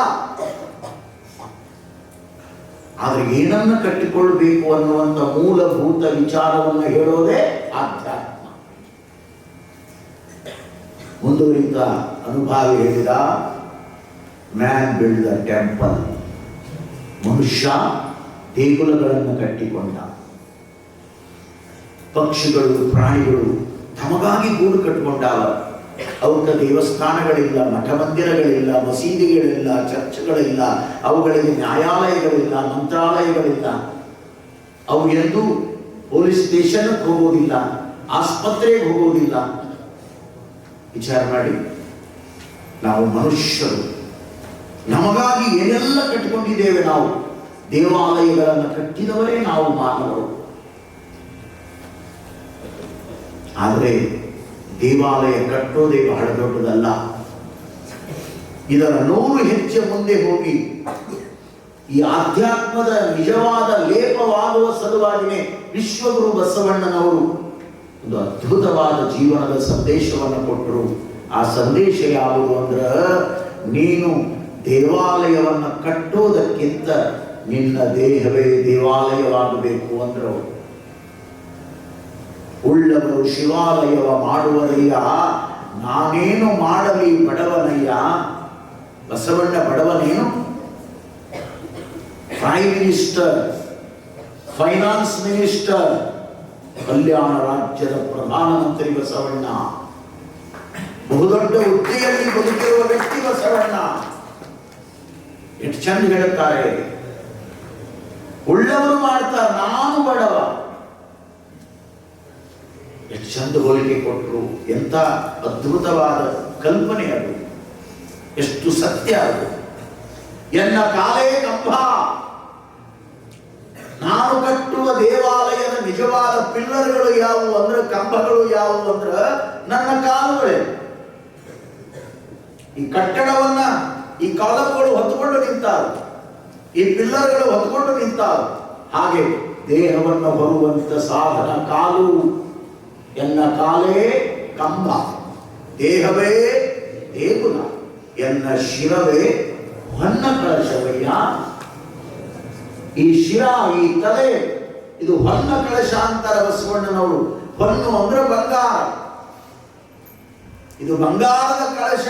Speaker 1: ಆದ್ರೆ ಏನನ್ನ ಕಟ್ಟಿಕೊಳ್ಳಬೇಕು ಅನ್ನುವಂಥ ಮೂಲಭೂತ ವಿಚಾರವನ್ನು ಹೇಳೋದೇ ಆಧ್ಯಾತ್ಮ. ಮುಂದುವರಿದ ಅನುಭಾವಿ ಹೇಳಿದ, ಮ್ಯಾನ್ ಬಿಲ್ಡ್ ದ ಟೆಂಪಲ್. ಮನುಷ್ಯ ದೇಗುಲಗಳನ್ನು ಕಟ್ಟಿಕೊಂಡ. ಪಕ್ಷಿಗಳು, ಪ್ರಾಣಿಗಳು ತಮಗಾಗಿ ಗೂಡು ಕಟ್ಟಿಕೊಂಡಾವ. ಅವಕ್ಕೆ ದೇವಸ್ಥಾನಗಳಿಲ್ಲ, ಮಠ ಮಂದಿರಗಳಿಲ್ಲ, ಮಸೀದಿಗಳಿಲ್ಲ, ಚರ್ಚ್ಗಳಿಲ್ಲ, ಅವುಗಳಿಗೆ ನ್ಯಾಯಾಲಯಗಳಿಲ್ಲ, ಮಂತ್ರಾಲಯಗಳಿಲ್ಲ. ಅವು ಎಂದು ಪೊಲೀಸ್ ಸ್ಟೇಷನ್ಗೆ ಹೋಗೋದಿಲ್ಲ, ಆಸ್ಪತ್ರೆಗೆ ಹೋಗೋದಿಲ್ಲ. ವಿಚಾರ ಮಾಡಿ, ನಾವು ಮನುಷ್ಯರು ನಮಗಾಗಿ ಏನೆಲ್ಲ ಕಟ್ಟಿಕೊಂಡಿದ್ದೇವೆ. ನಾವು ದೇವಾಲಯಗಳನ್ನು ಕಟ್ಟಿದವರೇ ನಾವು ಮಾನವರು. ಆದರೆ ದೇವಾಲಯ ಕಟ್ಟೋದೇ ಬಹಳ ದೊಡ್ಡದಲ್ಲ. ಇದರ 100 ಹೆಜ್ಜೆ ಮುಂದೆ ಹೋಗಿ ಈ ಆಧ್ಯಾತ್ಮದ ನಿಜವಾದ ಲೇಪವಾಗುವ ಸಲುವಾಗಿಯೇ ವಿಶ್ವಗುರು ಬಸವಣ್ಣನವರು ಒಂದು ಅದ್ಭುತವಾದ ಜೀವನದ ಸಂದೇಶವನ್ನು ಕೊಟ್ಟರು. ಆ ಸಂದೇಶ ಯಾವುದು ಅಂದ್ರೆ, ನೀನು ದೇವಾಲಯವನ್ನು ಕಟ್ಟೋದಕ್ಕಿಂತ ನಿನ್ನ ದೇಹವೇ ದೇವಾಲಯವಾಗಬೇಕು ಅಂದ್ರು. ಉಳ್ಳವರು ಶಿವಾಲಯವ ಮಾಡುವರಯ್ಯ, ನಾನೇನು ಮಾಡಲಿ ಬಡವನಯ್ಯ. ಬಸವಣ್ಣ ಬಡವನೇನು? Prime minister, finance minister, Kalyana ರಾಜ್ಯದ ಪ್ರಧಾನಮಂತ್ರಿ ಬಸವಣ್ಣ. ಬಹುದೊಡ್ಡ ಹುದ್ದೆಯಲ್ಲಿ ಬದುಕಿರುವ ವ್ಯಕ್ತಿ ಬಸವಣ್ಣ. ಎಷ್ಟು ಚಂದ ಹೇಳುತ್ತಾರೆ, ಉಳ್ಳವರು ಮಾಡ್ತಾರೆ, ನಾನು ಬಡವ. ಎಷ್ಟು ಚಂದ ಹೋಲಿಕೆ ಕೊಟ್ಟರು. ಎಂಥ ಅದ್ಭುತವಾದ ಕಲ್ಪನೆ ಅದು, ಎಷ್ಟು ಸತ್ಯ ಅದು. ಎನ್ನ ಕಾಲೇ ಕಂಬ, ನಾನು ಕಟ್ಟುವ ದೇವಾಲಯದ ನಿಜವಾದ ಪಿಲ್ಲರ್ಗಳು ಯಾವುವು ಅಂದ್ರೆ, ಕಂಬಗಳು ಯಾವುವು ಅಂದ್ರೆ ನನ್ನ ಕಾಲುಗಳೇ. ಈ ಕಟ್ಟಡವನ್ನ ಈ ಕಾಲಗಳು ಹೊತ್ತುಕೊಂಡು ನಿಂತಾರು, ಈ ಪಿಲ್ಲರ್ಗಳು ಹೊತ್ತುಕೊಂಡು ನಿಂತಾರು. ಹಾಗೆ ದೇಹವನ್ನು ಹೊರುವಂತ ಸಾಧನ ಕಾಲು. ಎನ್ನ ಕಾಲೇ ಕಂಬ, ದೇಹವೇ ದೇಗುಲ, ಎನ್ನ ಶಿರವೇ ಹೊನ್ನ ಕಳಶವಯ್ಯ. ಈ ಶಿರ, ಈ ತಲೆ, ಇದು ಹೊನ್ನ ಕಳಶ ಅಂತಾರೆ ಬಸವಣ್ಣನವರು. ಹೊನ್ನು ಅಂದ್ರೆ ಬಂಗಾರ, ಇದು ಬಂಗಾರದ ಕಳಶ.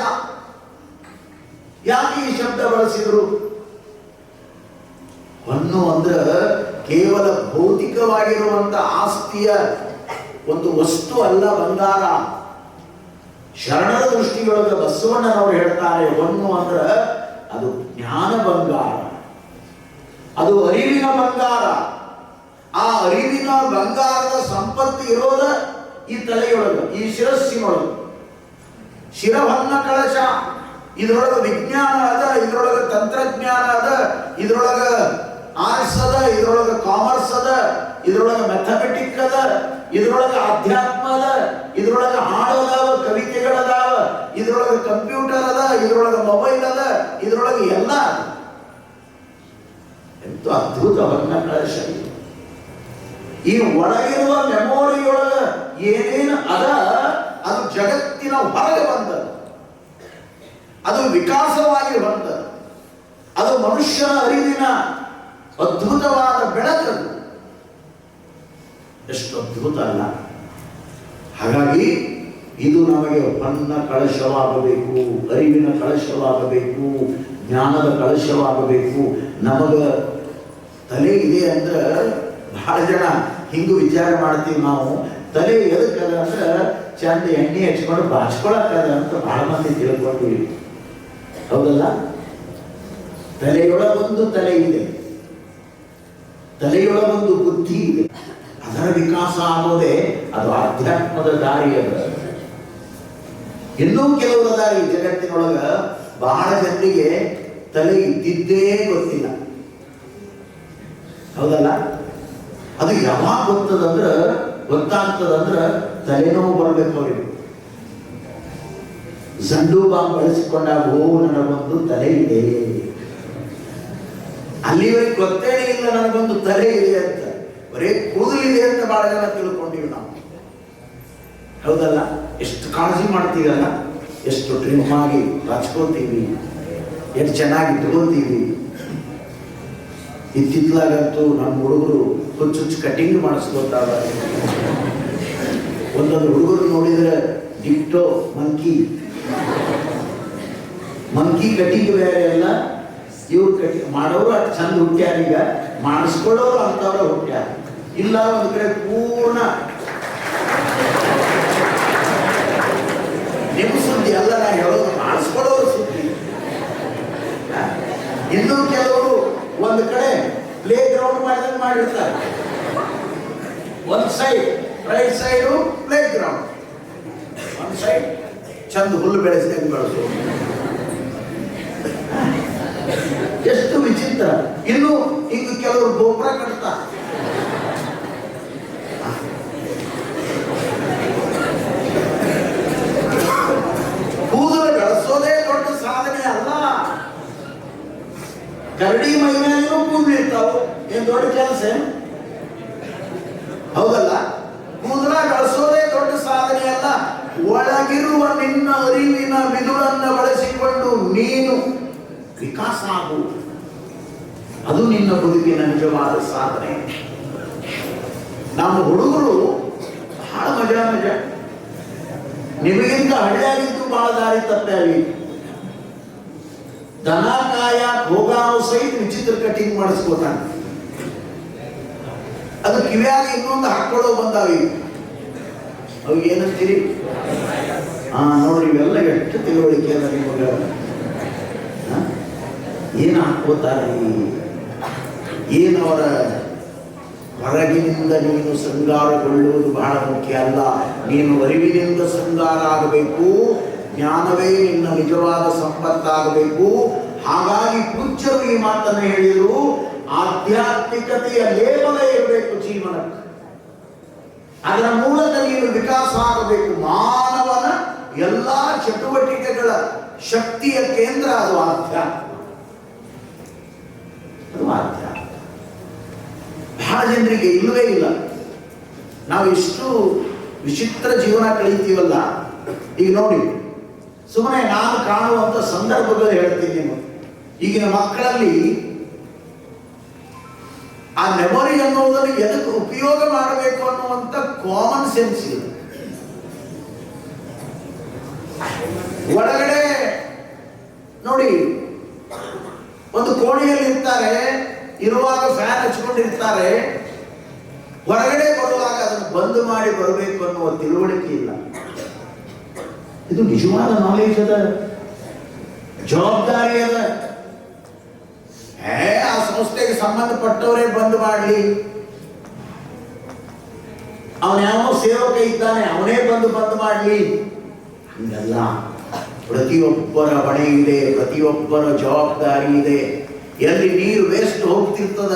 Speaker 1: ಯಾಕೆ ಈ ಶಬ್ದ ಬಳಸಿದ್ರು? ಹೊನ್ನು ಅಂದ್ರೆ ಕೇವಲ ಭೌತಿಕವಾಗಿರುವಂತ ಆಸ್ತಿಯ ಒಂದು ವಸ್ತು ಅಲ್ಲ ಬಂಗಾರ. ಶರಣರ ದೃಷ್ಟಿಯೊಳಗೆ ಬಸವಣ್ಣನವರು ಹೇಳ್ತಾರೆ, ಹೊನ್ನು ಅಂದ್ರೆ ಅದು ಜ್ಞಾನ ಬಂಗಾರ, ಅದು ಅರಿವಿನ ಬಂಗಾರ. ಆ ಅರಿವಿನ ಬಂಗಾರದ ಸಂಪತ್ತು ಇರೋದ ಈ ತಲೆಯೊಳಗೆ, ಈ ಶಿರಸ್ಸಿನೊಳಗೆ. ಶಿರವನ್ನ ಕಳಶ, ಇದ್ರೊಳಗೆ ವಿಜ್ಞಾನ ಅದ, ಇದ್ರೊಳಗೆ ತಂತ್ರಜ್ಞಾನ ಅದ, ಇದ್ರೊಳಗೆ ಆರ್ಟ್ಸ್ ಅದ, ಇದ್ರೊಳಗೆ ಕಾಮರ್ಸ್ ಅದ, ಇದ್ರೊಳಗೆ ಮ್ಯಾಥಮೆಟಿಕ್ ಅದ, ಇದ್ರೊಳಗೆ ಆಧ್ಯಾತ್ಮ ಅದ, ಇದ್ರೊಳಗೆ ಹಾಡೋದಾವ, ಕವಿತೆಗಳದಾವ, ಇದ್ರೊಳಗೆ ಕಂಪ್ಯೂಟರ್ ಅದ, ಇದ್ರೊಳಗೆ ಮೊಬೈಲ್ ಅದ, ಇದ್ರೊಳಗೆ ಎಲ್ಲ ಅದ. ಎಂತ ಅದ್ಭುತವನ್ನ ಕಳಶ. ಈ ಒಳಗಿರುವ ಮೆಮೊರಿಯೊಳಗ ಏನೇನು ಅದ ಅದು ಜಗತ್ತಿನ ಹೊರಗೆ ಬಂದದ್ದು, ಅದು ವಿಕಾಸವಾಗಿ ಬಂದದ್ದು, ಅದು ಮನುಷ್ಯನ ಅರಿವಿನ ಅದ್ಭುತವಾದ ಬೆಳಕದು. ಎಷ್ಟು ಅದ್ಭುತ ಅಲ್ಲ? ಹಾಗಾಗಿ ಇದು ನಮಗೆ ಹೊನ್ನ ಕಳಶವಾಗಬೇಕು, ಅರಿವಿನ ಕಳಶವಾಗಬೇಕು, ಜ್ಞಾನದ ಕಳಶವಾಗಬೇಕು. ನಮಗ ತಲೆ ಇದೆ ಅಂದ್ರೆ ಬಹಳ ಜನ ಹಿಂಗೂ ವಿಚಾರ ಮಾಡ್ತೀವಿ ನಾವು. ತಲೆ ಎದಕ್ಕದ ಅಂದ್ರೆ ಚಂದ ಎಣ್ಣೆ ಹಚ್ಕೊಂಡು ಬಾಚ್ಕೊಳಕ್ಕದ ಅಂತ ಬಹಳ ಮಂದಿ ತಿಳ್ಕೊಂಡಿವಿ. ಹೌದಲ್ಲ? ತಲೆಯೊಳಗೊಂದು ತಲೆ ಇದೆ, ತಲೆಯೊಳಗೊಂದು ಬುದ್ಧಿ ಇದೆ. ಅದರ ವಿಕಾಸ ಆಗೋದೇ ಅದು ಆಧ್ಯಾತ್ಮದ ದಾರಿ. ಅದ ಇನ್ನೂ ಕೆಲವರ ದಾರಿ ಜಗತ್ತಿನೊಳಗ ಬಹಳ ಜನರಿಗೆ ತಲೆ ಇದ್ದಿದ್ದೇ ಗೊತ್ತಿಲ್ಲ. ಹೌದಲ್ಲ? ಅದು ಯಾವಾಗ ಗೊತ್ತಾಗ್ತದಂದ್ರ ತಲೆನೋವು ಬರ್ಬೇಕು ಅವ್ರಿಗೆ. ಜಂಡು ಬಾಂಬ್ ಬಳಸಿಕೊಂಡಾಗ, ಓ ನನಗೊಂದು ತಲೆ ಇದೆ, ಅಲ್ಲಿವರೆಗೆ ಗೊತ್ತೇ ಇಲ್ಲ ನನಗೊಂದು ತಲೆ ಇದೆ ಅಂತ. ಬರೇ ಕೂದಲಿದೆ ಅಂತ ಬಹಳ ಜನ ತಿಳ್ಕೊಂಡಿವಿ ನಾವು. ಹೌದಲ್ಲ? ಎಷ್ಟು ಕಾಳಜಿ ಮಾಡ್ತೀವಲ್ಲ, ಎಷ್ಟು ಟ್ರಿಮ್ ಆಗಿ ಹಚ್ಕೋತೀವಿ, ಎಷ್ಟು ಚೆನ್ನಾಗಿ ಇಟ್ಕೋತೀವಿ. ಇತ್ತಿತ್ತಲಾಗಂತೂ ನಮ್ಮ ಹುಡುಗರು ಹುಚ್ಚು ಕಟಿಂಗ್ ಮಾಡಿಸ್ಕೊತಾವ. ಒಂದೊಂದು ಹುಡುಗರು ನೋಡಿದ್ರೆ ಡಿಕ್ಟೋ ಮಂಕಿ ಕಟಿಂಗ್ ಬೇರೆ ಎಲ್ಲ. ಇವ್ರು ಕಟಿಂಗ್ ಮಾಡೋರು ಅಷ್ಟು ಚಂದ ಹುಟ್ಟ್ಯಾರ, ಈಗ ಮಾಡಿಸ್ಕೊಳ್ಳೋರು ಅಂತವ್ರ ಹುಟ್ಟ್ಯಾರ. ಇಲ್ಲ ಒಂದು ಕಡೆ ಪೂರ್ಣ ನಿಮ್ಮ ಸುದ್ದಿ ಅಲ್ಲ ನಾ ಹೇಳೋದು, ಮಾಡಿಸ್ಕೊಳ್ಳೋರು ಸುದ್ದಿ. ಇನ್ನೂ ಕೆಲವರು ಒಂದು ಕಡೆ ಪ್ಲೇ ಗ್ರೌಂಡ್ ಮಾಡಿದಂಗೆ ಮಾಡಿರ್ತಾರೆ. ಒಂದು side right side play ground, ಒಂದು ಸೈಡ್ ಚಂದ ಹುಲ್ಲು ಬೆಳೆಸಿದಂಗೆ ಬೆಳೆಸೋದು. ಎಷ್ಟು ವಿಚಿತ್ರ. ಇನ್ನು ಹಿಂಗ ಕೆಲವರು ಗೋಪುರ ಕಟ್ತಾರೆ. ಕೂದಲು ಬೆಳೆಸೋದೇ ದೊಡ್ಡ ಸಾಧನೆ ಅಲ್ಲ. ಕರಡಿ ಮೈ ಮೇಲೂ ಕೂದಲು ಇರ್ತಾವ, ಏನ್ ದೊಡ್ಡ ಕೆಲಸ? ಹೌದಲ್ಲ? ಕೂದಲ ಬೆಳೆಸೋದೇ ದೊಡ್ಡ ಸಾಧನೆ ಅಲ್ಲ, ಒಳ ಒಳಗಿರುವ ನಿನ್ನ ಅರಿವಿನ ಮಿದುಳನ್ನು ಬಳಸಿಕೊಂಡು ನೀನು ವಿಕಾಸ ಆಗು. ಅದು ನಿನ್ನ ಬದುಕಿನ ನಿಜವಾದ ಸಾಧನೆ. ನಮ್ಮ ಹುಡುಗರು ಬಹಳ ಮಜಾ. ನಿಮಗಿಂತ ಹಳ್ಳಿಯಾಗಿದ್ದು ಬಹಳ ದಾರಿ ತಪ್ಪಾಗಿ ದನ ಕಾಯ ಹೋಗಾನೋ ಸಹಿತ ವಿಚಿತ್ರ ಕಟಿಂಗ್ ಮಾಡಿಸ್ಕೋತಾನೆ. ಅದು ಕಿವಿಯಾಗ ಇನ್ನೊಂದು ಹಾಕೊಳ್ಳೋ ಬಂದಾವಿ. ಅವು ಏನಂತೀರಿ? ನೋಡ್ರಿ, ಇವೆಲ್ಲ ಎಷ್ಟು ತಿಳುವಳಿಕೆ ಅದ ನಿಮಗ. ಏನು ಹಾಕೋತಾರೆ? ಏನವರ ಹೊರಗಿನಿಂದ ನೀನು ಶೃಂಗಾರಗೊಳ್ಳುವುದು ಬಹಳ ಮುಖ್ಯ ಅಲ್ಲ. ನೀನು ಅರಿವಿನಿಂದ ಶೃಂಗಾರ ಆಗಬೇಕು. ಜ್ಞಾನವೇ ನಿನ್ನ ನಿಜವಾದ ಸಂಪತ್ತಾಗಬೇಕು. ಹಾಗಾಗಿ ಪೂಜ್ಯರು ಈ ಮಾತನ್ನು ಹೇಳಿದರು, ಆಧ್ಯಾತ್ಮಿಕತೆಯ ಲೇಪನ ಇರಬೇಕು ಜೀವನಕ್ಕೆ. ಅದರ ಮೂಲಕ ನೀನು ವಿಕಾಸ ಆಗಬೇಕು. ಮಾನವನ ಎಲ್ಲಾ ಚಟುವಟಿಕೆಗಳ ಶಕ್ತಿಯ ಕೇಂದ್ರ ಅದು ಆಧ್ಯಾತ್ಮ. ಅದು ಆಧ್ಯಾತ್ಮ. ಬಹಳ ಜನರಿಗೆ ಇಲ್ಲವೇ ಇಲ್ಲ. ನಾವು ಇಷ್ಟು ವಿಚಿತ್ರ ಜೀವನ ಕಳೀತೀವಲ್ಲ. ಈಗ ನೋಡಿ, ಸುಮ್ಮನೆ ನಾನು ಕಾಣುವಂತ ಸಂದರ್ಭಗಳು ಹೇಳ್ತೀನಿ ನಿಮಗೆ. ಈಗಿನ ಮಕ್ಕಳಲ್ಲಿ ಆ ಮೆಮೊರಿ ಅನ್ನೋದನ್ನು ಎದಕ್ಕೆ ಉಪಯೋಗ ಮಾಡಬೇಕು ಅನ್ನುವಂತ ಕಾಮನ್ ಸೆನ್ಸ್ ಇದೆ. ಒಳಗಡೆ ನೋಡಿ, ಒಂದು ಕೋಣೆಯಲ್ಲಿ ಇರ್ತಾರೆ, ಇರುವಾಗ ಫ್ಯಾನ್ ಹಚ್ಕೊಂಡಿರ್ತಾರೆ, ಹೊರಗಡೆ ಬರುವಾಗ ಅದನ್ನು ಬಂದ್ ಮಾಡಿ ಬರಬೇಕು ಅನ್ನುವ ತಿಳುವಳಿಕೆ ಇಲ್ಲ. ಇದು ನಿಜವಾದ ನಾಲೆಜ್ ಅದ, ಜವಾಬ್ದಾರಿ ಅದ. ಆ ಸಂಸ್ಥೆಗೆ ಸಂಬಂಧಪಟ್ಟವರೇ ಬಂದ್ ಮಾಡಲಿ, ಅವನ ಯಾವ ಸೇವಕ ಇದ್ದಾನೆ ಅವನೇ ಬಂದು ಮಾಡಲಿ, ಹಂಗಲ್ಲ. ಪ್ರತಿಯೊಬ್ಬರ ಹೊಣೆ ಇದೆ, ಪ್ರತಿಯೊಬ್ಬರ ಜವಾಬ್ದಾರಿ ಇದೆ. ಎಲ್ಲಿ ನೀರು ವೇಸ್ಟ್ ಹೋಗ್ತಿರ್ತದ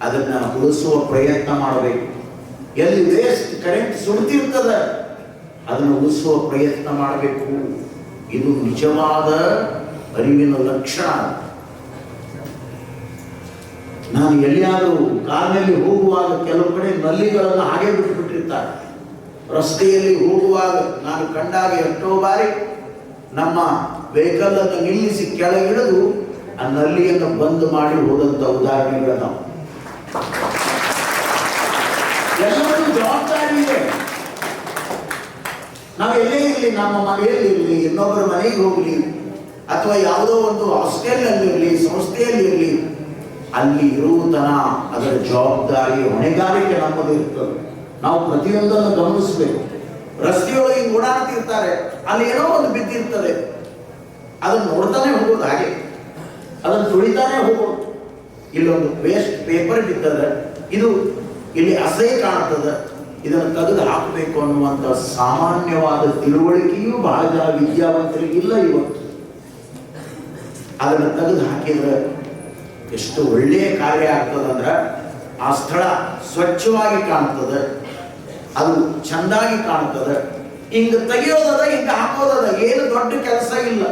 Speaker 1: ಅದನ್ನ ಉಳಿಸುವ ಪ್ರಯತ್ನ ಮಾಡಬೇಕು. ಎಲ್ಲಿ ವೇಸ್ಟ್ ಕರೆಂಟ್ ಸುಡ್ತಿರ್ತದ ಅದನ್ನು ಉಳಿಸುವ ಪ್ರಯತ್ನ ಮಾಡಬೇಕು. ಇದು ನಿಜವಾದ ಅರಿವಿನ ಲಕ್ಷಣ. ನಾನು ಎಲ್ಲಿಯಾದರೂ ಕಾರಿನಲ್ಲಿ ಹೋಗುವಾಗ ಕೆಲವು ಕಡೆ ನಲ್ಲಿಗಳನ್ನು ಹಾಗೆ ಬಿಟ್ಟುಬಿಟ್ಟಿರ್ತಾರೆ. ರಸ್ತೆಯಲ್ಲಿ ಹೋಗುವಾಗ ನಾನು ಕಂಡಾಗ ಎಷ್ಟೋ ಬಾರಿ ನಮ್ಮ ವೆಹಿಕಲ್ ಅನ್ನು ನಿಲ್ಲಿಸಿ ಕೆಳಗಿಳಿದು ಆ ನಲ್ಲಿಯನ್ನು ಬಂದ್ ಮಾಡಿ ಹೋದಂತ ಉದಾಹರಣೆಗಳು ನಾವು. ಎಲ್ಲರೂ ಜವಾಬ್ದಾರಿ ಇದೆ. ನಾವು ಎಲ್ಲೇ ಇರಲಿ, ನಮ್ಮ ಮನೆಯಲ್ಲಿ ಇರಲಿ, ಇನ್ನೊಬ್ಬರ ಮನೆಗೆ ಹೋಗಲಿ, ಅಥವಾ ಯಾವುದೋ ಒಂದು ಹಾಸ್ಟೆಲ್ನಲ್ಲಿ ಇರಲಿ, ಸಂಸ್ಥೆಯಲ್ಲಿ ಇರಲಿ, ಅಲ್ಲಿ ಇರುವುದನ ಅದರ ಜವಾಬ್ದಾರಿ ಹೊಣೆಗಾರಿಕೆ ನಮ್ಮದು ಇರ್ತದೆ. ನಾವು ಪ್ರತಿಯೊಂದನ್ನು ಗಮನಿಸಬೇಕು. ರಸ್ತೆಯೊಳಗೆ ಓಡಾಡ್ತಿರ್ತಾರೆ, ಅಲ್ಲಿ ಏನೋ ಒಂದು ಬಿದ್ದಿರ್ತದೆ, ಅದನ್ನು ನೋಡ್ತಾನೆ ಹೋಗೋದು, ಹಾಗೆ ಅದನ್ನು ತುಳಿತಾನೆ ಹೋಗೋದು. ಇಲ್ಲೊಂದು ವೇಸ್ಟ್ ಪೇಪರ್ ಬಿದ್ದದ, ಇದು ಇಲ್ಲಿ ಅಸಹ್ಯ ಕಾಣ್ತದೆ, ಇದನ್ನು ತೆಗೆದು ಹಾಕಬೇಕು ಅನ್ನುವಂಥ ಸಾಮಾನ್ಯವಾದ ತಿಳುವಳಿಕೆಯೂ ಬಹಳ ಜನ ವಿದ್ಯಾವಂತರಿಗೆ ಇಲ್ಲ ಇವತ್ತು. ಅದನ್ನು ತೆಗೆದು ಹಾಕಿದ್ರೆ ಎಷ್ಟು ಒಳ್ಳೆಯ ಕಾರ್ಯ ಆಗ್ತದಂದ್ರೆ, ಆ ಸ್ಥಳ ಸ್ವಚ್ಛವಾಗಿ ಕಾಣ್ತದೆ, ಅದು ಚಂದಾಗಿ ಕಾಣ್ತದೆ. ಹಿಂಗ ತೆಗೆಯೋದದ, ಹಿಂಗ ಹಾಕೋದದ, ಏನು ದೊಡ್ಡ ಕೆಲಸ ಇಲ್ಲ,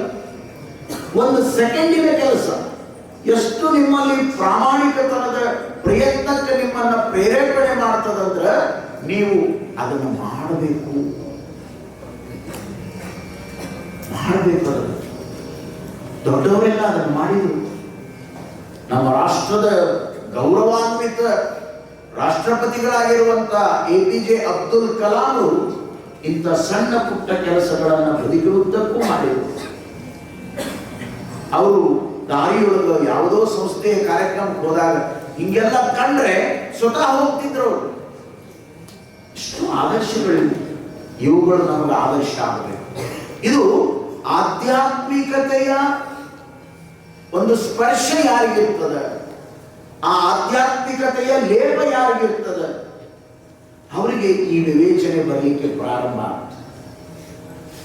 Speaker 1: ಒಂದು ಸೆಕೆಂಡಿನ ಕೆಲಸ. ಎಷ್ಟು ನಿಮ್ಮಲ್ಲಿ ಪ್ರಾಮಾಣಿಕತನದ ಪ್ರಯತ್ನಕ್ಕೆ ನಿಮ್ಮನ್ನ ಪ್ರೇರೇಪಣೆ ಮಾಡ್ತದಂದ್ರೆ ನೀವು ಅದನ್ನು ಮಾಡಬೇಕು. ದೊಡ್ಡವರೆಲ್ಲ ಅದನ್ನು ಮಾಡಿದರು. ನಮ್ಮ ರಾಷ್ಟ್ರದ ಗೌರವಾನ್ವಿತ ರಾಷ್ಟ್ರಪತಿಗಳಾಗಿರುವಂತ APJ ಅಬ್ದುಲ್ ಕಲಾಂ ಇಂಥ ಸಣ್ಣ ಪುಟ್ಟ ಕೆಲಸಗಳನ್ನು ಬದುಕಿರುವುದಕ್ಕೂ ಮಾಡಿದರು. ಅವರು ದಾರಿಯೊಳಗ ಯಾವುದೋ ಸಂಸ್ಥೆಯ ಕಾರ್ಯಕ್ರಮಕ್ಕೆ ಹೋದಾಗ ಹಿಂಗೆಲ್ಲ ಕಂಡ್ರೆ ಸ್ವತಃ ಹೋಗ್ತಿದ್ರು. ಇಷ್ಟು ಆದರ್ಶಗಳಿವೆ. ಇವುಗಳು ನಮಗೆ ಆದರ್ಶ ಆಗಬೇಕು. ಇದು ಆಧ್ಯಾತ್ಮಿಕತೆಯ ಒಂದು ಸ್ಪರ್ಶ ಯಾರಿಗಿರ್ತದೆ, ಆ ಆಧ್ಯಾತ್ಮಿಕತೆಯ ಲೇಪ ಯಾರಿಗಿರ್ತದೆ, ಅವರಿಗೆ ಈ ವಿವೇಚನೆ ಬರಲಿಕ್ಕೆ ಪ್ರಾರಂಭ ಆಗ್ತದೆ.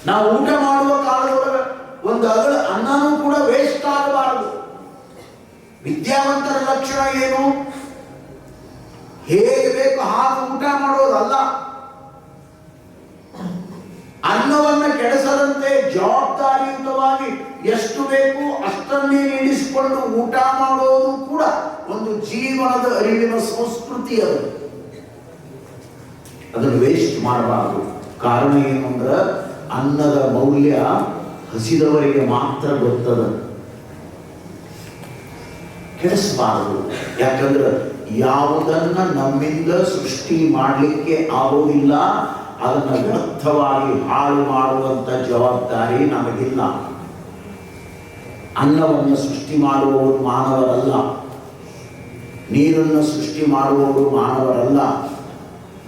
Speaker 1: ನಾವು ಊಟ ಮಾಡುವ ಕಾಲದೊಳಗೆ ಒಂದು ಅಗಳ ಅನ್ನನೂ ಕೂಡ ವೇಸ್ಟ್ ಆಗಬಾರದು. ವಿದ್ಯಾವಂತರ ಲಕ್ಷಣ ಏನು? ಹೇಗೆ ಬೇಕು ಹಾಗೆ ಊಟ ಮಾಡೋದಲ್ಲ. ಅನ್ನವನ್ನು ಕೆಡಿಸದಂತೆ ಜವಾಬ್ದಾರಿಯುತವಾಗಿ ಎಷ್ಟು ಬೇಕು ಅಷ್ಟನ್ನೇ ನೀಡಿಸಿಕೊಂಡು ಊಟ ಮಾಡೋದು ಕೂಡ ಒಂದು ಜೀವನದ ಅರಿವಿನ ಸಂಸ್ಕೃತಿ. ಅದನ್ನು ವೇಸ್ಟ್ ಮಾಡಬಾರದು. ಕಾರಣ ಏನು ಅಂದ್ರೆ ಅನ್ನದ ಮೌಲ್ಯ ಹಸಿದವರಿಗೆ ಮಾತ್ರ ಗೊತ್ತದ. ಕೆಡಿಸಬಾರದು. ಯಾಕಂದ್ರೆ ಯಾವುದನ್ನ ನಮ್ಮಿಂದ ಸೃಷ್ಟಿ ಮಾಡಲಿಕ್ಕೆ ಆಗೋದಿಲ್ಲ ಅದನ್ನ ವ್ಯರ್ಥವಾಗಿ ಹಾಳು ಮಾಡುವಂತ ಜವಾಬ್ದಾರಿ ನಮಗಿಲ್ಲ. ಅನ್ನವನ್ನು ಸೃಷ್ಟಿ ಮಾಡುವವರು ಮಾನವರಲ್ಲ, ನೀರನ್ನು ಸೃಷ್ಟಿ ಮಾಡುವವರು ಮಾನವರಲ್ಲ,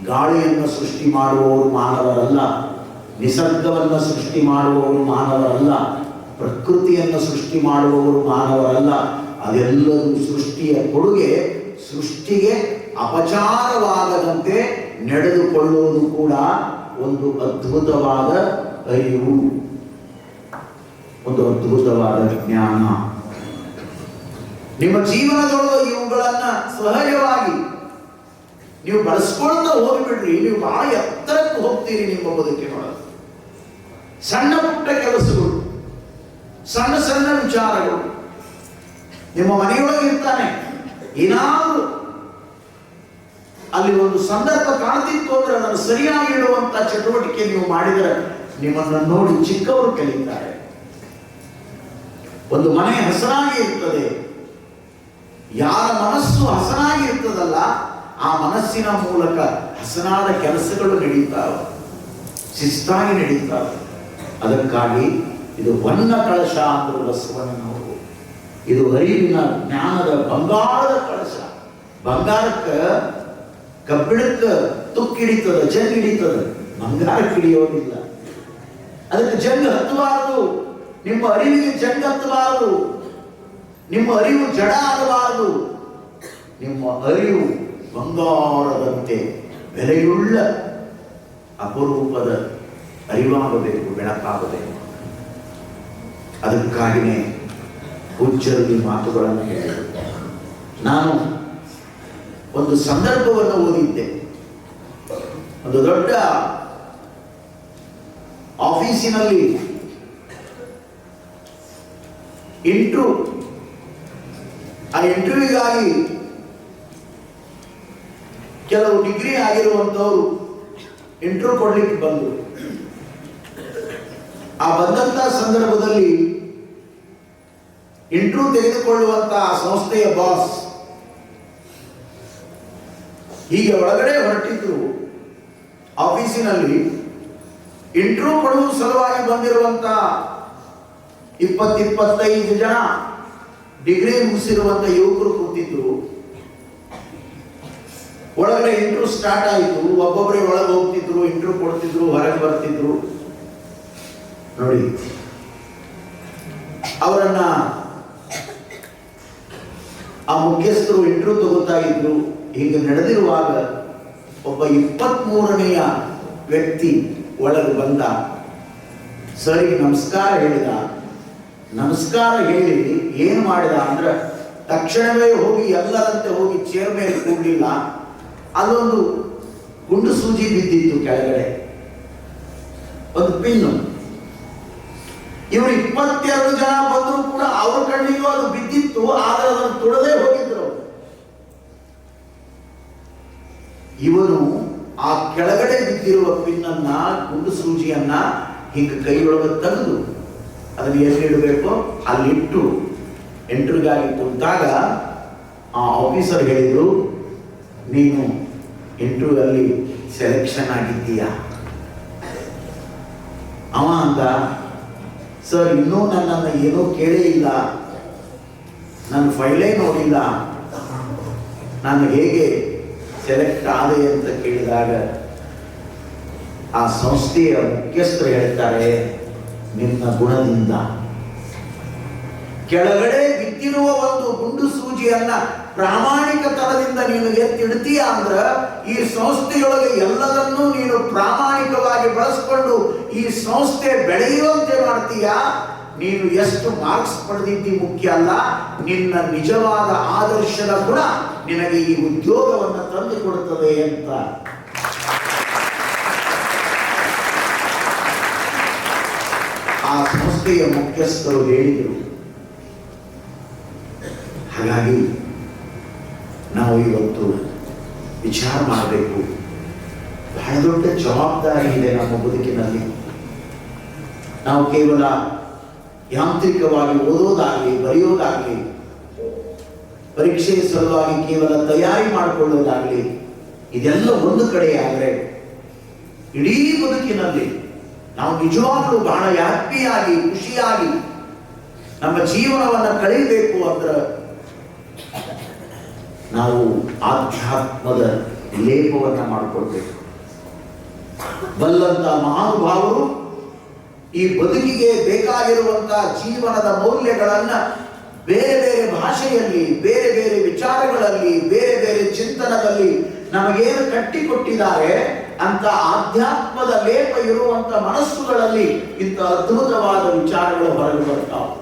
Speaker 1: ಗಾಳಿಯನ್ನು ಸೃಷ್ಟಿ ಮಾಡುವವರು ಮಾನವರಲ್ಲ, ನಿಸರ್ಗವನ್ನು ಸೃಷ್ಟಿ ಮಾಡುವವರು ಮಾನವರಲ್ಲ, ಪ್ರಕೃತಿಯನ್ನು ಸೃಷ್ಟಿ ಮಾಡುವವರು ಮಾನವರಲ್ಲ. ಅದೆಲ್ಲರೂ ಸೃಷ್ಟಿಯ ಕೊಡುಗೆ. ಸೃಷ್ಟಿಗೆ ಅಪಚಾರವಾಗದಂತೆ ನಡೆದುಕೊಳ್ಳುವುದು ಕೂಡ ಒಂದು ಅದ್ಭುತವಾದ ಅರಿವು, ಒಂದು ಅದ್ಭುತವಾದ ಜ್ಞಾನ. ನಿಮ್ಮ ಜೀವನದೊಳಗೆ ಇವುಗಳನ್ನ ಸಹಜವಾಗಿ ನೀವು ಬಳಸ್ಕೊಳ್ತಾ ಹೋಗಿಬಿಡ್ರಿ, ನೀವು ಬಹಳ ಎತ್ತರಕ್ಕೆ ಹೋಗ್ತೀರಿ. ನಿಮ್ಮ ಬದುಕಿನೊಳಗೆ ಸಣ್ಣ ಪುಟ್ಟ ಕೆಲಸಗಳು, ಸಣ್ಣ ಸಣ್ಣ ವಿಚಾರಗಳು. ನಿಮ್ಮ ಮನೆಯೊಳಗೆ ಇರ್ತಾನೆ, ಏನಾದರೂ ಅಲ್ಲಿ ಒಂದು ಸಂದರ್ಭ ಕಾಣ್ತಿತ್ತು ಅಂದ್ರೆ ಅದನ್ನು ಸರಿಯಾಗಿ ಇಡುವಂತ ಚಟುವಟಿಕೆ ನೀವು ಮಾಡಿದರೆ ನಿಮ್ಮನ್ನು ನೋಡಿ ಚಿಕ್ಕವರು ಕಲಿತಾರೆ. ಒಂದು ಮನೆ ಹಸನಾಗಿ ಇರ್ತದೆ. ಯಾರ ಮನಸ್ಸು ಹಸನಾಗಿ ಇರ್ತದಲ್ಲ ಆ ಮನಸ್ಸಿನ ಮೂಲಕ ಹಸನಾದ ಕೆಲಸಗಳು ನಡೀತಾವೆ, ಶಿಸ್ತಾಗಿ ನಡೀತಾವೆ. ಅದಕ್ಕಾಗಿ ಇದು ವನ್ನ ಕಳಶ ಅಂದರು ಬಸವಣ್ಣನವರು. ಇದು ಅರಿವಿನ ಜ್ಞಾನದ ಬಂಗಾರದ ಕಳಶ. ಬಂಗಾರಕ್ಕೆ ಕಬ್ಬಿಣಕ್ಕೆ ತುಕ್ಕಿಡಿತದ, ಜಂಗ್ ಹಿಡಿತದ, ಬಂಗಾರಕ್ಕೆ ಹಿಡಿಯೋದಿಲ್ಲ. ಅದಕ್ಕೆ ಜಂಗ್ ಹತ್ತಬಾರದು. ನಿಮ್ಮ ಅರಿವಿಗೆ ಜಂಗ್ ಹತ್ತಬಾರದು. ನಿಮ್ಮ ಅರಿವು ಜಡ ಆಗಬಾರದು. ನಿಮ್ಮ ಅರಿವು ಬಂಗಾರದಂತೆ ಬೆಲೆಯುಳ್ಳ ಅಪರೂಪದ ಅರಿವಾಗಬೇಕು, ಬೆಳಕಾಗಬೇಕು. ಅದಕ್ಕಾಗಿಯೇ ಪೂಜ್ಯರು ಈ ಮಾತುಗಳನ್ನು ಹೇಳಿದರು. ನಾನು ಒಂದು ಸಂದರ್ಭವನ್ನು ಓದಿದ್ದೆ. ಒಂದು ದೊಡ್ಡ ಆಫೀಸಿನಲ್ಲಿ ಇಂಟರ್ವ್ಯೂಗಾಗಿ ಕೆಲವು ಡಿಗ್ರಿ ಆಗಿರುವಂತವರು ಇಂಟರ್ವ್ಯೂ ಕೊಡ್ಲಿಕ್ಕೆ ಬಂದರು. ಆ ಬಂದಂತ ಸಂದರ್ಭದಲ್ಲಿ ಇಂಟರ್ವ್ಯೂ ತೆಗೆದುಕೊಳ್ಳುವಂತಹ ಸಂಸ್ಥೆಯ ಬಾಸ್ ಹೀಗೆ ಒಳಗಡೆ ಹೊರಟಿದ್ರು. ಆಫೀಸಿನಲ್ಲಿ ಇಂಟರ್ವ್ಯೂ ಕೊಡುವ ಸಲುವಾಗಿ ಬಂದಿರುವಂತಹ 20-25 ಜನ ಡಿಗ್ರಿ ಮುಗಿಸಿರುವಂತ ಯುವಕರು ಕೂತಿದ್ರು. ಒಳಗಡೆ ಇಂಟರ್ವ್ಯೂ ಸ್ಟಾರ್ಟ್ ಆಯಿತು. ಒಬ್ಬೊಬ್ಬರೇ ಒಳಗೆ ಹೋಗ್ತಿದ್ರು, ಇಂಟರ್ವ್ಯೂ ಕೊಡ್ತಿದ್ರು, ಹೊರಗೆ ಬರ್ತಿದ್ರು. ನೋಡಿ, ಅವರನ್ನ ಆ ಮುಖ್ಯಸ್ಥರು ಇಂಟರ್ವ್ಯೂ ತಗೋತಾ ಇದ್ರು. ಹೀಗೆ ನಡೆದಿರುವಾಗ ಒಬ್ಬ 23ನೆಯ ವ್ಯಕ್ತಿ ಒಳಗೆ ಬಂದ. ಸರಿಗೆ ನಮಸ್ಕಾರ ಹೇಳಿದ. ನಮಸ್ಕಾರ ಹೇಳಿ ಏನು ಮಾಡಿದ ಅಂದ್ರೆ ತಕ್ಷಣವೇ ಹೋಗಿ ಎಲ್ಲರಂತೆ ಹೋಗಿ ಚೇರ್ ಮೇಲೆ ಕೂಡಲಿಲ್ಲ. ಅಲ್ಲೊಂದು ಗುಂಡು ಸೂಜಿ ಬಿದ್ದಿತ್ತು ಕೆಳಗಡೆ, ಒಂದು ಪಿನ್ನು. ಇವರು 22 ಜನ ಬಂದರೂ ಕೂಡ ಅವ್ರ ಕಣ್ಣಿಗೂ ಅದು ಬಿದ್ದಿತ್ತು, ಆದರೆ ಅದನ್ನು ತೊಡದೇ ಹೋಗಿದ್ರು. ಇವನು ಆ ಕೆಳಗಡೆ ಬಿದ್ದಿರುವ ಪಿನ್ನನ್ನ, ಗುಂಡು ಸೂಜಿಯನ್ನ ಹಿಂಗೆ ಕೈಯೊಳಗೆ ತೆಗೆದು ಅದನ್ನು ಎಲ್ಲಿಡಬೇಕು ಅಲ್ಲಿಟ್ಟು ಇಂಟರ್ವ್ಯೂಗಾಗಿ ಕುಂತಾಗ ಆ ಆಫೀಸರ್ ಹೇಳಿದ್ರು, ನೀನು ಇಂಟರ್ವ್ಯೂ ಅಲ್ಲಿ ಸೆಲೆಕ್ಷನ್ ಆಗಿದ್ದೀಯಾ? ಅವ ಅಂದ, ಸರ್ ಇನ್ನೂ ನನ್ನನ್ನು ಏನೂ ಕೇಳೇ ಇಲ್ಲ, ನನ್ನ ಫೈಲೇ ನೋಡಿಲ್ಲ, ನಾನು ಹೇಗೆ ಸೆಲೆಕ್ಟ್ ಆದೆ ಅಂತ ಕೇಳಿದಾಗ ಆ ಸಂಸ್ಥೆಯ ಮುಖ್ಯಸ್ಥರು ಹೇಳ್ತಾರೆ, ನಿನ್ನ ಗುಣದಿಂದ. ಕೆಳಗಡೆ ಬಿದ್ದಿರುವ ಒಂದು ಗುಂಡು ಸೂಜಿಯನ್ನ ಪ್ರಾಮಾಣಿಕತನದಿಂದ ನೀನು ಎತ್ತಿಡ್ತೀಯ ಅಂದ್ರೆ ಈ ಸಂಸ್ಥೆಯೊಳಗೆ ಎಲ್ಲದನ್ನೂ ನೀನು ಪ್ರಾಮಾಣಿಕವಾಗಿ ಬಳಸಿಕೊಂಡು ಈ ಸಂಸ್ಥೆ ಬೆಳೆಯುವಂತೆ ಮಾಡ್ತೀಯ. ನೀನು ಎಷ್ಟು ಮಾರ್ಕ್ಸ್ ಪಡೆದಿದ್ದಿ ಮುಖ್ಯ ಅಲ್ಲ, ನಿನ್ನ ನಿಜವಾದ ಆದರ್ಶದ ಗುಣ ನಿನಗೆ ಈ ಉದ್ಯೋಗವನ್ನು ತಂದು ಕೊಡುತ್ತದೆ ಅಂತ ಆ ಸಂಸ್ಥೆಯ ಮುಖ್ಯಸ್ಥರು ಹೇಳಿದರು. ಹಾಗಾಗಿ ನಾವು ಇವತ್ತು ವಿಚಾರ ಮಾಡಬೇಕು. ಬಹಳ ದೊಡ್ಡ ಜವಾಬ್ದಾರಿ ಇದೆ ನಮ್ಮ ಬದುಕಿನಲ್ಲಿ. ನಾವು ಕೇವಲ ಯಾಂತ್ರಿಕವಾಗಿ ಓದೋದಾಗಲಿ ಬರೆಯೋದಾಗಲಿ, ಪರೀಕ್ಷೆ ಸಲುವಾಗಿ ಕೇವಲ ತಯಾರಿ ಮಾಡಿಕೊಳ್ಳೋದಾಗಲಿ, ಇದೆಲ್ಲ ಒಂದು ಕಡೆ ಆದರೆ ಇಡೀ ಬದುಕಿನಲ್ಲಿ ನಾವು ನಿಜವಾಗ್ಲೂ ಬಹಳ ಹ್ಯಾಪಿಯಾಗಿ ಖುಷಿಯಾಗಿ ನಮ್ಮ ಜೀವನವನ್ನು ಕಳೀಬೇಕು ಅಂದ್ರೆ ನಾವು ಆಧ್ಯಾತ್ಮದ ಲೇಪವನ್ನು ಮಾಡಿಕೊಳ್ಬೇಕು. ಬಲ್ಲಂತ ಮಹಾನುಭಾವರು ಈ ಬದುಕಿಗೆ ಬೇಕಾಗಿರುವಂತಹ ಜೀವನದ ಮೌಲ್ಯಗಳನ್ನ ಬೇರೆ ಬೇರೆ ಭಾಷೆಯಲ್ಲಿ, ಬೇರೆ ಬೇರೆ ವಿಚಾರಗಳಲ್ಲಿ, ಬೇರೆ ಬೇರೆ ಚಿಂತನದಲ್ಲಿ ನಮಗೇನು ಕಟ್ಟಿಕೊಟ್ಟಿದ್ದಾರೆ ಅಂತ ಆಧ್ಯಾತ್ಮದ ಲೇಪ ಇರುವಂತ ಮನಸ್ಸುಗಳಲ್ಲಿ ಇಂಥ ಅದ್ಭುತವಾದ ವಿಚಾರಗಳು ಹೊರಗೆ ಬರ್ತಾವೆ.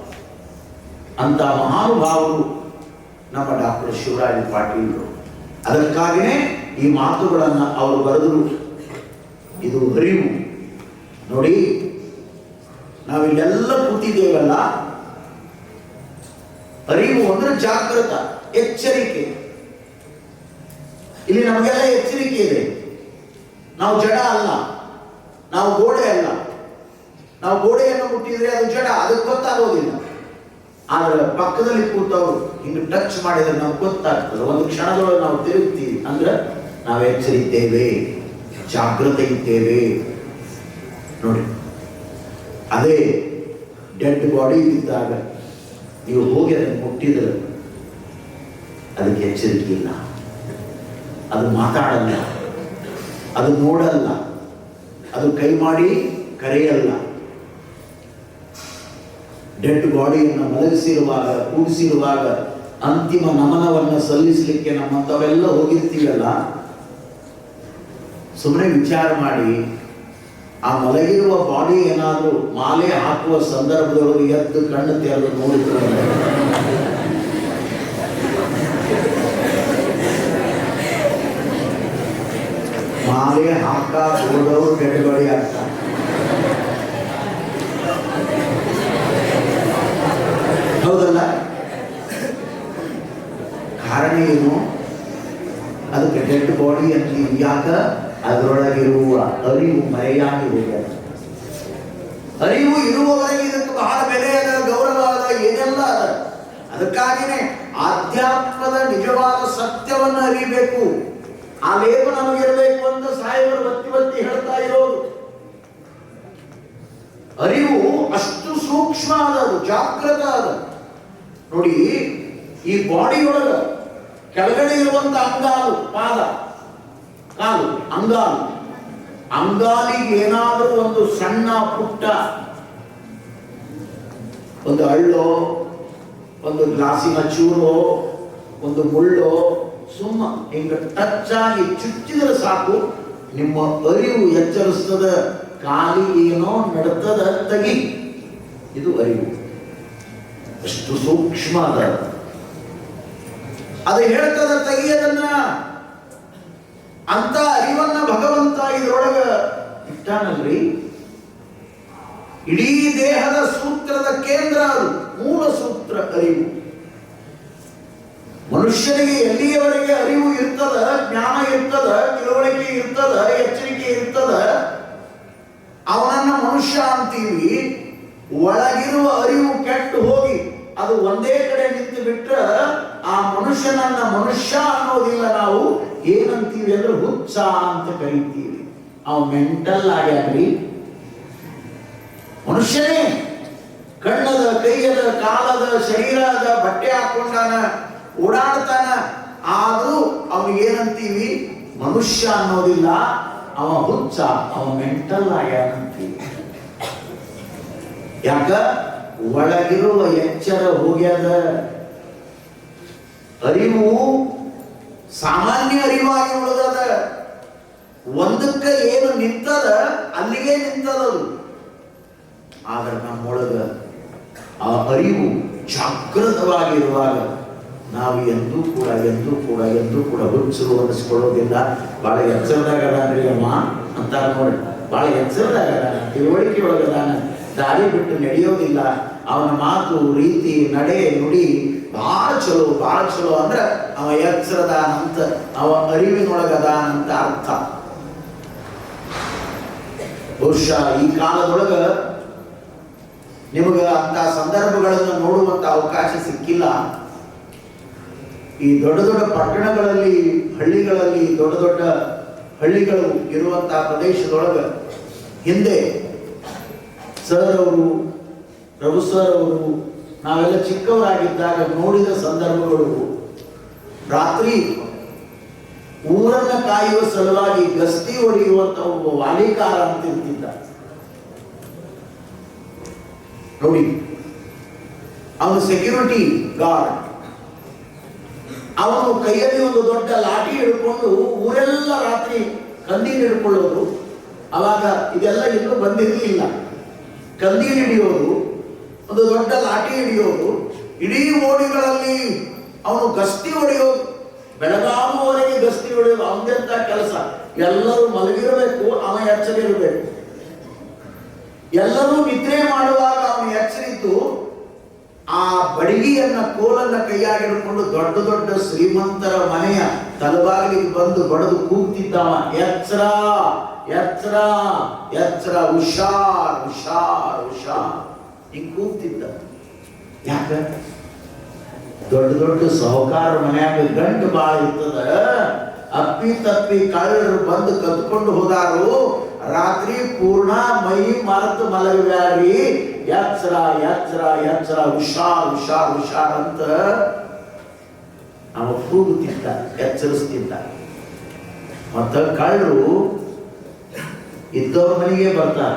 Speaker 1: ಅಂತ ಮಹಾನುಭಾವರು ನಮ್ಮ ಡಾಕ್ಟರ್ ಶಿವರಾಜ ಪಾಟೀಲರು. ಅದಕ್ಕಾಗಿಯೇ ಈ ಮಾತುಗಳನ್ನ ಅವರು ಬರೆದರು. ಇದು ಅರಿವು. ನೋಡಿ, ನಾವಿಲ್ಲೆಲ್ಲ ಕೂತಿದ್ದೇವಲ್ಲ, ಅರಿವು ಅಂದ್ರೆ ಜಾಗೃತ, ಎಚ್ಚರಿಕೆ. ಇಲ್ಲಿ ನಮಗೆಲ್ಲ ಎಚ್ಚರಿಕೆ ಇದೆ. ನಾವು ಜಡ ಅಲ್ಲ, ನಾವು ಗೋಡೆ ಅಲ್ಲ. ನಾವು ಗೋಡೆಯನ್ನು ಮುಟ್ಟಿದ್ರೆ ಅದು ಜಡ, ಅದಕ್ಕೆ ಗೊತ್ತಾಗೋದಿಲ್ಲ. ಆದ್ರೆ ಪಕ್ಕದಲ್ಲಿ ಕೂತವರು ಹಿಂಗೆ ಟಚ್ ಮಾಡಿದ್ರೆ ನಾವು ಗೊತ್ತಾಗ್ತದೆ. ಒಂದು ಕ್ಷಣದೊಳಗೆ ನಾವು ತಿರುಗ್ತೀವಿ ಅಂದ್ರೆ ನಾವು ಎಚ್ಚರಿದ್ದೇವೆ, ಜಾಗೃತ ಇದ್ದೇವೆ. ನೋಡಿ, ಅದೇ ಡೆಡ್ ಬಾಡಿ ಇದ್ದಾಗ ನೀವು ಹೋಗಿ ಅದನ್ನು ಮುಟ್ಟಿದ್ರೆ ಅದಕ್ಕೆ ಎಚ್ಚರಿಕೆ ಇಲ್ಲ. ಅದು ಮಾತಾಡಲ್ಲ, ಅದು ನೋಡಲ್ಲ, ಅದು ಕೈ ಮಾಡಿ ಕರೆಯಲ್ಲ. ಡೆಡ್ ಬಾಡಿಯನ್ನು ಮಲಗಿಸಿರುವಾಗ, ಕೂಡಿಸಿರುವಾಗ ಅಂತಿಮ ನಮನವನ್ನು ಸಲ್ಲಿಸಲಿಕ್ಕೆ ನಮ್ಮಂಥವೆಲ್ಲ ಹೋಗಿರ್ತೀವಲ್ಲ, ಸುಮ್ಮನೆ ವಿಚಾರ ಮಾಡಿ, ಆ ಮಲಗಿರುವ ಬಾಡಿ ಏನಾದರೂ ಮಾಲೆ ಹಾಕುವ ಸಂದರ್ಭದೊಳಗೆ ಎದ್ದು ಕಣ್ಣು ತೆರೆದು ನೋಡಿದ್ರೆ ಮಾಲೆ ಹಾಕ ಹೋದವರು ಡೆಡ್ ಬಾಡಿ ಆಗ್ತಾರೆ. ಹೌದಲ್ಲ? ಕಾರಣ ಏನು? ಅದಕ್ಕೆ ಡೆಡ್ ಬಾಡಿ ಅಂತೀವಿ. ಯಾಕ? ಅದರೊಳಗಿರುವ ಅರಿವು ಮರೆಯಾಗಿ ಹೋಗ್ಯಾರ. ಅರಿವು ಇರುವವರೆಗೆ ಇದಕ್ಕೆ ಬಹಳ ಬೆಲೆ ಅದ, ಗೌರವ ಅದ, ಏನೆಲ್ಲ ಅದ. ಅದಕ್ಕಾಗಿನೇ ಆಧ್ಯಾತ್ಮದ ನಿಜವಾದ ಸತ್ಯವನ್ನು ಅರಿಬೇಕು. ಆ ಲೇಪ ನಮಗಿರಬೇಕು ಅಂತ ಸಾಯಿವರು ಒತ್ತಿ ಒತ್ತಿ ಹೇಳ್ತಾ ಇರೋದು. ಅರಿವು ಅಷ್ಟು ಸೂಕ್ಷ್ಮ ಅದದು, ಜಾಗೃತ ಅದ. ನೋಡಿ, ಈ ಬಾಡಿಯೊಳಗ ಕೆಳಗಡೆ ಇರುವಂತ ಅಂಗಾಲು, ಪಾದ, ಕಾಲು, ಅಂಗಾಲು, ಅಂಗಾಲಿಗೆ ಏನಾದರೂ ಒಂದು ಸಣ್ಣ ಪುಟ್ಟ ಒಂದು ಹಳ್ಳೋ, ಒಂದು ಗ್ಲಾಸಿನ ಚೂರೋ, ಒಂದು ಮುಳ್ಳೋ ಸುಮ್ಮ ಹಿಂಗ ಟಚ್ ಆಗಿ ಚುಚ್ಚಿದ್ರೆ ಸಾಕು, ನಿಮ್ಮ ಅರಿವು ಎಚ್ಚರಿಸ್ತದ. ಕಾಲಿಗೆ ಏನೋ ನಡ್ತದ, ತಗಿ. ಇದು ಅರಿವು. ಅಷ್ಟು ಸೂಕ್ಷ್ಮ ಅದ. ಅದು ಹೇಳ್ತದ, ತೆಗಿಯದನ್ನ. ಅಂತ ಅರಿವನ್ನ ಭಗವಂತ ಇದರೊಳಗ ಇಟ್ಟಾನಲ್ರಿ. ಇಡೀ ದೇಹದ ಸೂತ್ರದ ಕೇಂದ್ರ ಅದು, ಮೂಲ ಸೂತ್ರ ಅರಿವು. ಮನುಷ್ಯನಿಗೆ ಎಲ್ಲಿಯವರೆಗೆ ಅರಿವು ಇರ್ತದ, ಜ್ಞಾನ ಇರ್ತದ, ತಿಳುವಳಿಕೆ ಇರ್ತದ, ಎಚ್ಚರಿಕೆ ಇರ್ತದ, ಅವನನ್ನ ಮನುಷ್ಯ ಅಂತೀವಿ. ಒಳಗಿರುವ ಅರಿವು ಕೆಟ್ಟು ಹೋಗಿ ಅದು ಒಂದೇ ಕಡೆ ನಿಂತು ಬಿಟ್ರೆ ಆ ಮನುಷ್ಯನನ್ನ ಮನುಷ್ಯ ಅನ್ನೋದಿಲ್ಲ. ನಾವು ಏನಂತೀವಿ ಅಂದ್ರೆ ಹುಚ್ಚ ಅಂತ ಕರಿತೀವಿ. ಅವ ಮೆಂಟಲ್ ಆಗ್ಯಾನ್ರಿ. ಮನುಷ್ಯನೇ ಕಣ್ಣದ, ಕೈಯದ, ಕಾಲದ, ಶರೀರದ, ಬಟ್ಟೆ ಹಾಕೊಂಡಾನ, ಓಡಾಡ್ತಾನ. ಆದ್ರೂ ಅವನಿಗೇನಂತೀವಿ? ಮನುಷ್ಯ ಅನ್ನೋದಿಲ್ಲ. ಅವ ಹುಚ್ಚ, ಅವ ಮೆಂಟಲ್ ಆಗ್ಯಾನಂತೀವಿ. ಯಾಕ? ಒಳಗಿರುವ ಎಚ್ಚರ ಹೋಗ್ಯದ. ಅರಿವು ಸಾಮಾನ್ಯ ಅರಿವಾಗಿ ಉಳಿದದ. ಒಂದಕ್ಕೆ ಏನು ನಿಂತದ ಅಲ್ಲಿಗೆ ನಿಂತದದು. ಆದ್ರೆ ನಮ್ಮೊಳಗ ಆ ಅರಿವು ಜಾಗೃತವಾಗಿರುವಾಗ ನಾವು ಎಂದೂ ಕೂಡ ಹುಚ್ಚರು ಅನ್ನಿಸ್ಕೊಳ್ಳೋದಿಲ್ಲ. ಬಹಳ ಎಚ್ಚರದಾಗದಾನ್ರಿ ಅಮ್ಮ ಅಂತಾರ ನೋಡಿ. ಬಹಳ ಎಚ್ಚರದಾಗದಾನ, ತಿಳುವಳಿಕೆ ಒಳಗದಾನ, ದಾರಿ ಬಿಟ್ಟು ನಡೆಯೋದಿಲ್ಲ. ಅವನ ಮಾತು, ರೀತಿ, ನಡೆ, ನುಡಿ ಬಹಳ ಚಲೋ ಅಂದ್ರೆ ಅವ ಎಚ್ಚರದಾನಂತ, ಅವ ಅರಿವಿನೊಳಗದಾನಂತ ಅರ್ಥ. ಬಹುಶಃ ಈ ಕಾಲದೊಳಗ ನಿಮಗೆ ಅಂತ ಸಂದರ್ಭಗಳನ್ನು ನೋಡುವಂತ ಅವಕಾಶ ಸಿಕ್ಕಿಲ್ಲ. ಈ ದೊಡ್ಡ ದೊಡ್ಡ ಪಟ್ಟಣಗಳಲ್ಲಿ, ಹಳ್ಳಿಗಳಲ್ಲಿ, ದೊಡ್ಡ ದೊಡ್ಡ ಹಳ್ಳಿಗಳು ಇರುವಂತಹ ಪ್ರದೇಶದೊಳಗೆ ಹಿಂದೆ ಸರ್ ಅವರು, ರಘು ಸರ್ ಅವರು, ನಾವೆಲ್ಲ ಚಿಕ್ಕವರಾಗಿದ್ದಾಗ ನೋಡಿದ ಸಂದರ್ಭಗಳು, ರಾತ್ರಿ ಊರನ್ನ ಕಾಯುವ ಸಲುವಾಗಿ ಗಸ್ತಿ ಹೊಡೆಯುವಂತ ಒಬ್ಬ ವಾಲಿಕಾರ ಅಂತ ಇರ್ತಿದ್ದ ನೋಡಿ. ಅವನು ಸೆಕ್ಯೂರಿಟಿ ಗಾರ್ಡ್. ಅವನು ಕೈಯಲ್ಲಿ ಒಂದು ದೊಡ್ಡ ಲಾಠಿ ಹಿಡ್ಕೊಂಡು ಊರೆಲ್ಲ ರಾತ್ರಿ ಕಂದೀಲ್ ಹಿಡ್ಕೊಳ್ಳೋದು. ಅವಾಗ ಇದೆಲ್ಲ ಇನ್ನೂ ಬಂದಿರಲಿಲ್ಲ. ಕಂದೀಲ್ ಹಿಡಿಯೋದು, ಒಂದು ದೊಡ್ಡ ಲಾಠಿ ಹಿಡಿಯೋದು, ಇಡೀ ಓಣಿಗಳಲ್ಲಿ ಅವನು ಗಸ್ತಿ ಹೊಡೆಯೋದು. ಬೆಳಗಾಗುವವರೆಗೆ ಗಸ್ತಿ ಹೊಡೆಯೋದು ಅವನಂತ ಕೆಲಸ. ಎಲ್ಲರೂ ಮಲಗಿರಬೇಕು, ಅವ ಎಚ್ಚರಿರಬೇಕು. ಎಲ್ಲರೂ ನಿದ್ರೆ ಮಾಡುವಾಗ ಅವನು ಎಚ್ಚರಿದ್ದು ಆ ಬಡಗಿಯನ್ನ, ಕೋಲನ್ನ ಕೈಯಾಗಿ ಹಿಡ್ಕೊಂಡು ದೊಡ್ಡ ದೊಡ್ಡ ಶ್ರೀಮಂತರ ಮನೆಯ ತಲಬಾಗಿಲಿಗೆ ಬಂದು ಬಡದು ಕೂಗ್ತಿದ್ದವ, ಎಚ್ಚರ ಎಚ್ಚರ ಎಚ್ಚರ, ಹುಷಾರ್ ಹುಷಾರ್ ಹುಷಾರ್, ಹಿಂಗ್ ಕೂಗ್ತಿದ್ದ. ಯಾಕ? ದೊಡ್ಡ ದೊಡ್ಡ ಸಾಹುಕಾರ ಮನ್ಯಾಗ ಗಂಟು ಬಾಳ ಇರ್ತದ. ಅಪ್ಪಿ ತಪ್ಪಿ ಕಳ್ಳರು ಬಂದು ಕದ್ಕೊಂಡು ಹೋದಾರು, ರಾತ್ರಿ ಪೂರ್ಣ ಮೈ ಮರೆತು ಮಲಗಬ್ಯಾಡ್ರಿ, ಎಚ್ಚರ ಎಚ್ಚರ ಎಚ್ಚರ, ಹುಷಾರ್ ಹುಷಾರ್ ಹುಷಾರ್ ಅಂತ ಅವ ಕೂಗುತ್ತಿದ್ದ, ಎಚ್ಚರಿಸ್ತಿದ್ದ. ಮತ್ತ ಕಳ್ಳರು ಇದ್ದವ್ರ ಮನೆಗೆ ಬರ್ತಾರ,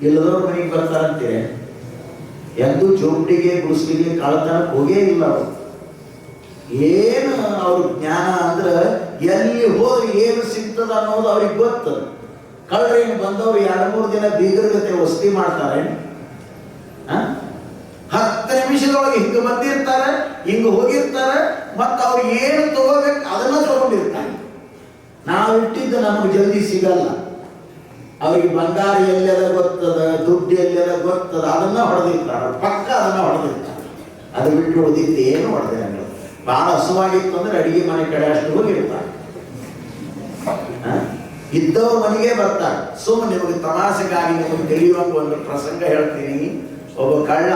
Speaker 1: ಇಲ್ಲದವ್ರ ಮನೆಗೆ ಬರ್ತಾರಂತೆ. ಎಂದು ಜೋಪಡಿಗೆ ಗುಡಿಸ್ಲಿಗೆ ಕಳ್ಳತನಕ್ಕೆ ಹೋಗೇ ಇಲ್ಲ ಅವರು. ಏನು ಅವ್ರ ಜ್ಞಾನ ಅಂದ್ರೆ ಎಲ್ಲಿ ಹೋದ್ರೆ ಏನು ಸಿಗ್ತದ ಅನ್ನೋದು ಅವ್ರಿಗೆ ಗೊತ್ತದ. ಕಳ್ಳರೇನು ಬಂದವ್ರು 2-3 ದಿನ ಬೀಗರ ಜೊತೆ ವಸತಿ ಮಾಡ್ತಾರೆ. 10 ನಿಮಿಷದೊಳಗೆ ಹಿಂಗ ಬಂದಿರ್ತಾರೆ, ಹಿಂಗ ಹೋಗಿರ್ತಾರೆ, ಮತ್ತ ಅವ್ರು ಏನು ತಗೋಬೇಕು ಅದನ್ನ ತಗೊಂಡಿರ್ತಾರೆ. ನಾವು ಇಟ್ಟಿದ್ದು ನಮಗೆ ಜಲ್ದಿ ಸಿಗಲ್ಲ. ಅವರಿಗೆ ಬಂಗಾರ ಎಲ್ಲೆಲ್ಲ ಗೊತ್ತದ, ದುಡ್ಡು ಎಲ್ಲೆಲ್ಲ ಗೊತ್ತದ, ಅದನ್ನ ಹೊಡೆದಿರ್ತಾರೆ. ಪಕ್ಕ ಅದನ್ನ ಹೊಡೆದಿರ್ತಾರೆ. ಅದು ಬಿಟ್ಟು ಹೊಡೆದಿದ್ದು ಏನು ಹೊಡೆದ ಬಹಳ ಹಸುವಾಗಿತ್ತು ಅಂದ್ರೆ ಅಡಿಗೆ ಮನೆ ಕಡೆ ಅಷ್ಟು ಹೋಗಿರ್ತಾರೆ. ಇದ್ದವ್ರ ಮನೆಗೆ ಬರ್ತಾರೆ. ಸುಮ್ಮನೆ ನಿಮಗೆ ತಮಾಷೆಗಾಗಿ ನಿಮಗೆ ತಿಳಿಯುವಂತ ಒಂದು ಪ್ರಸಂಗ ಹೇಳ್ತೀನಿ. ಒಬ್ಬ ಕಳ್ಳ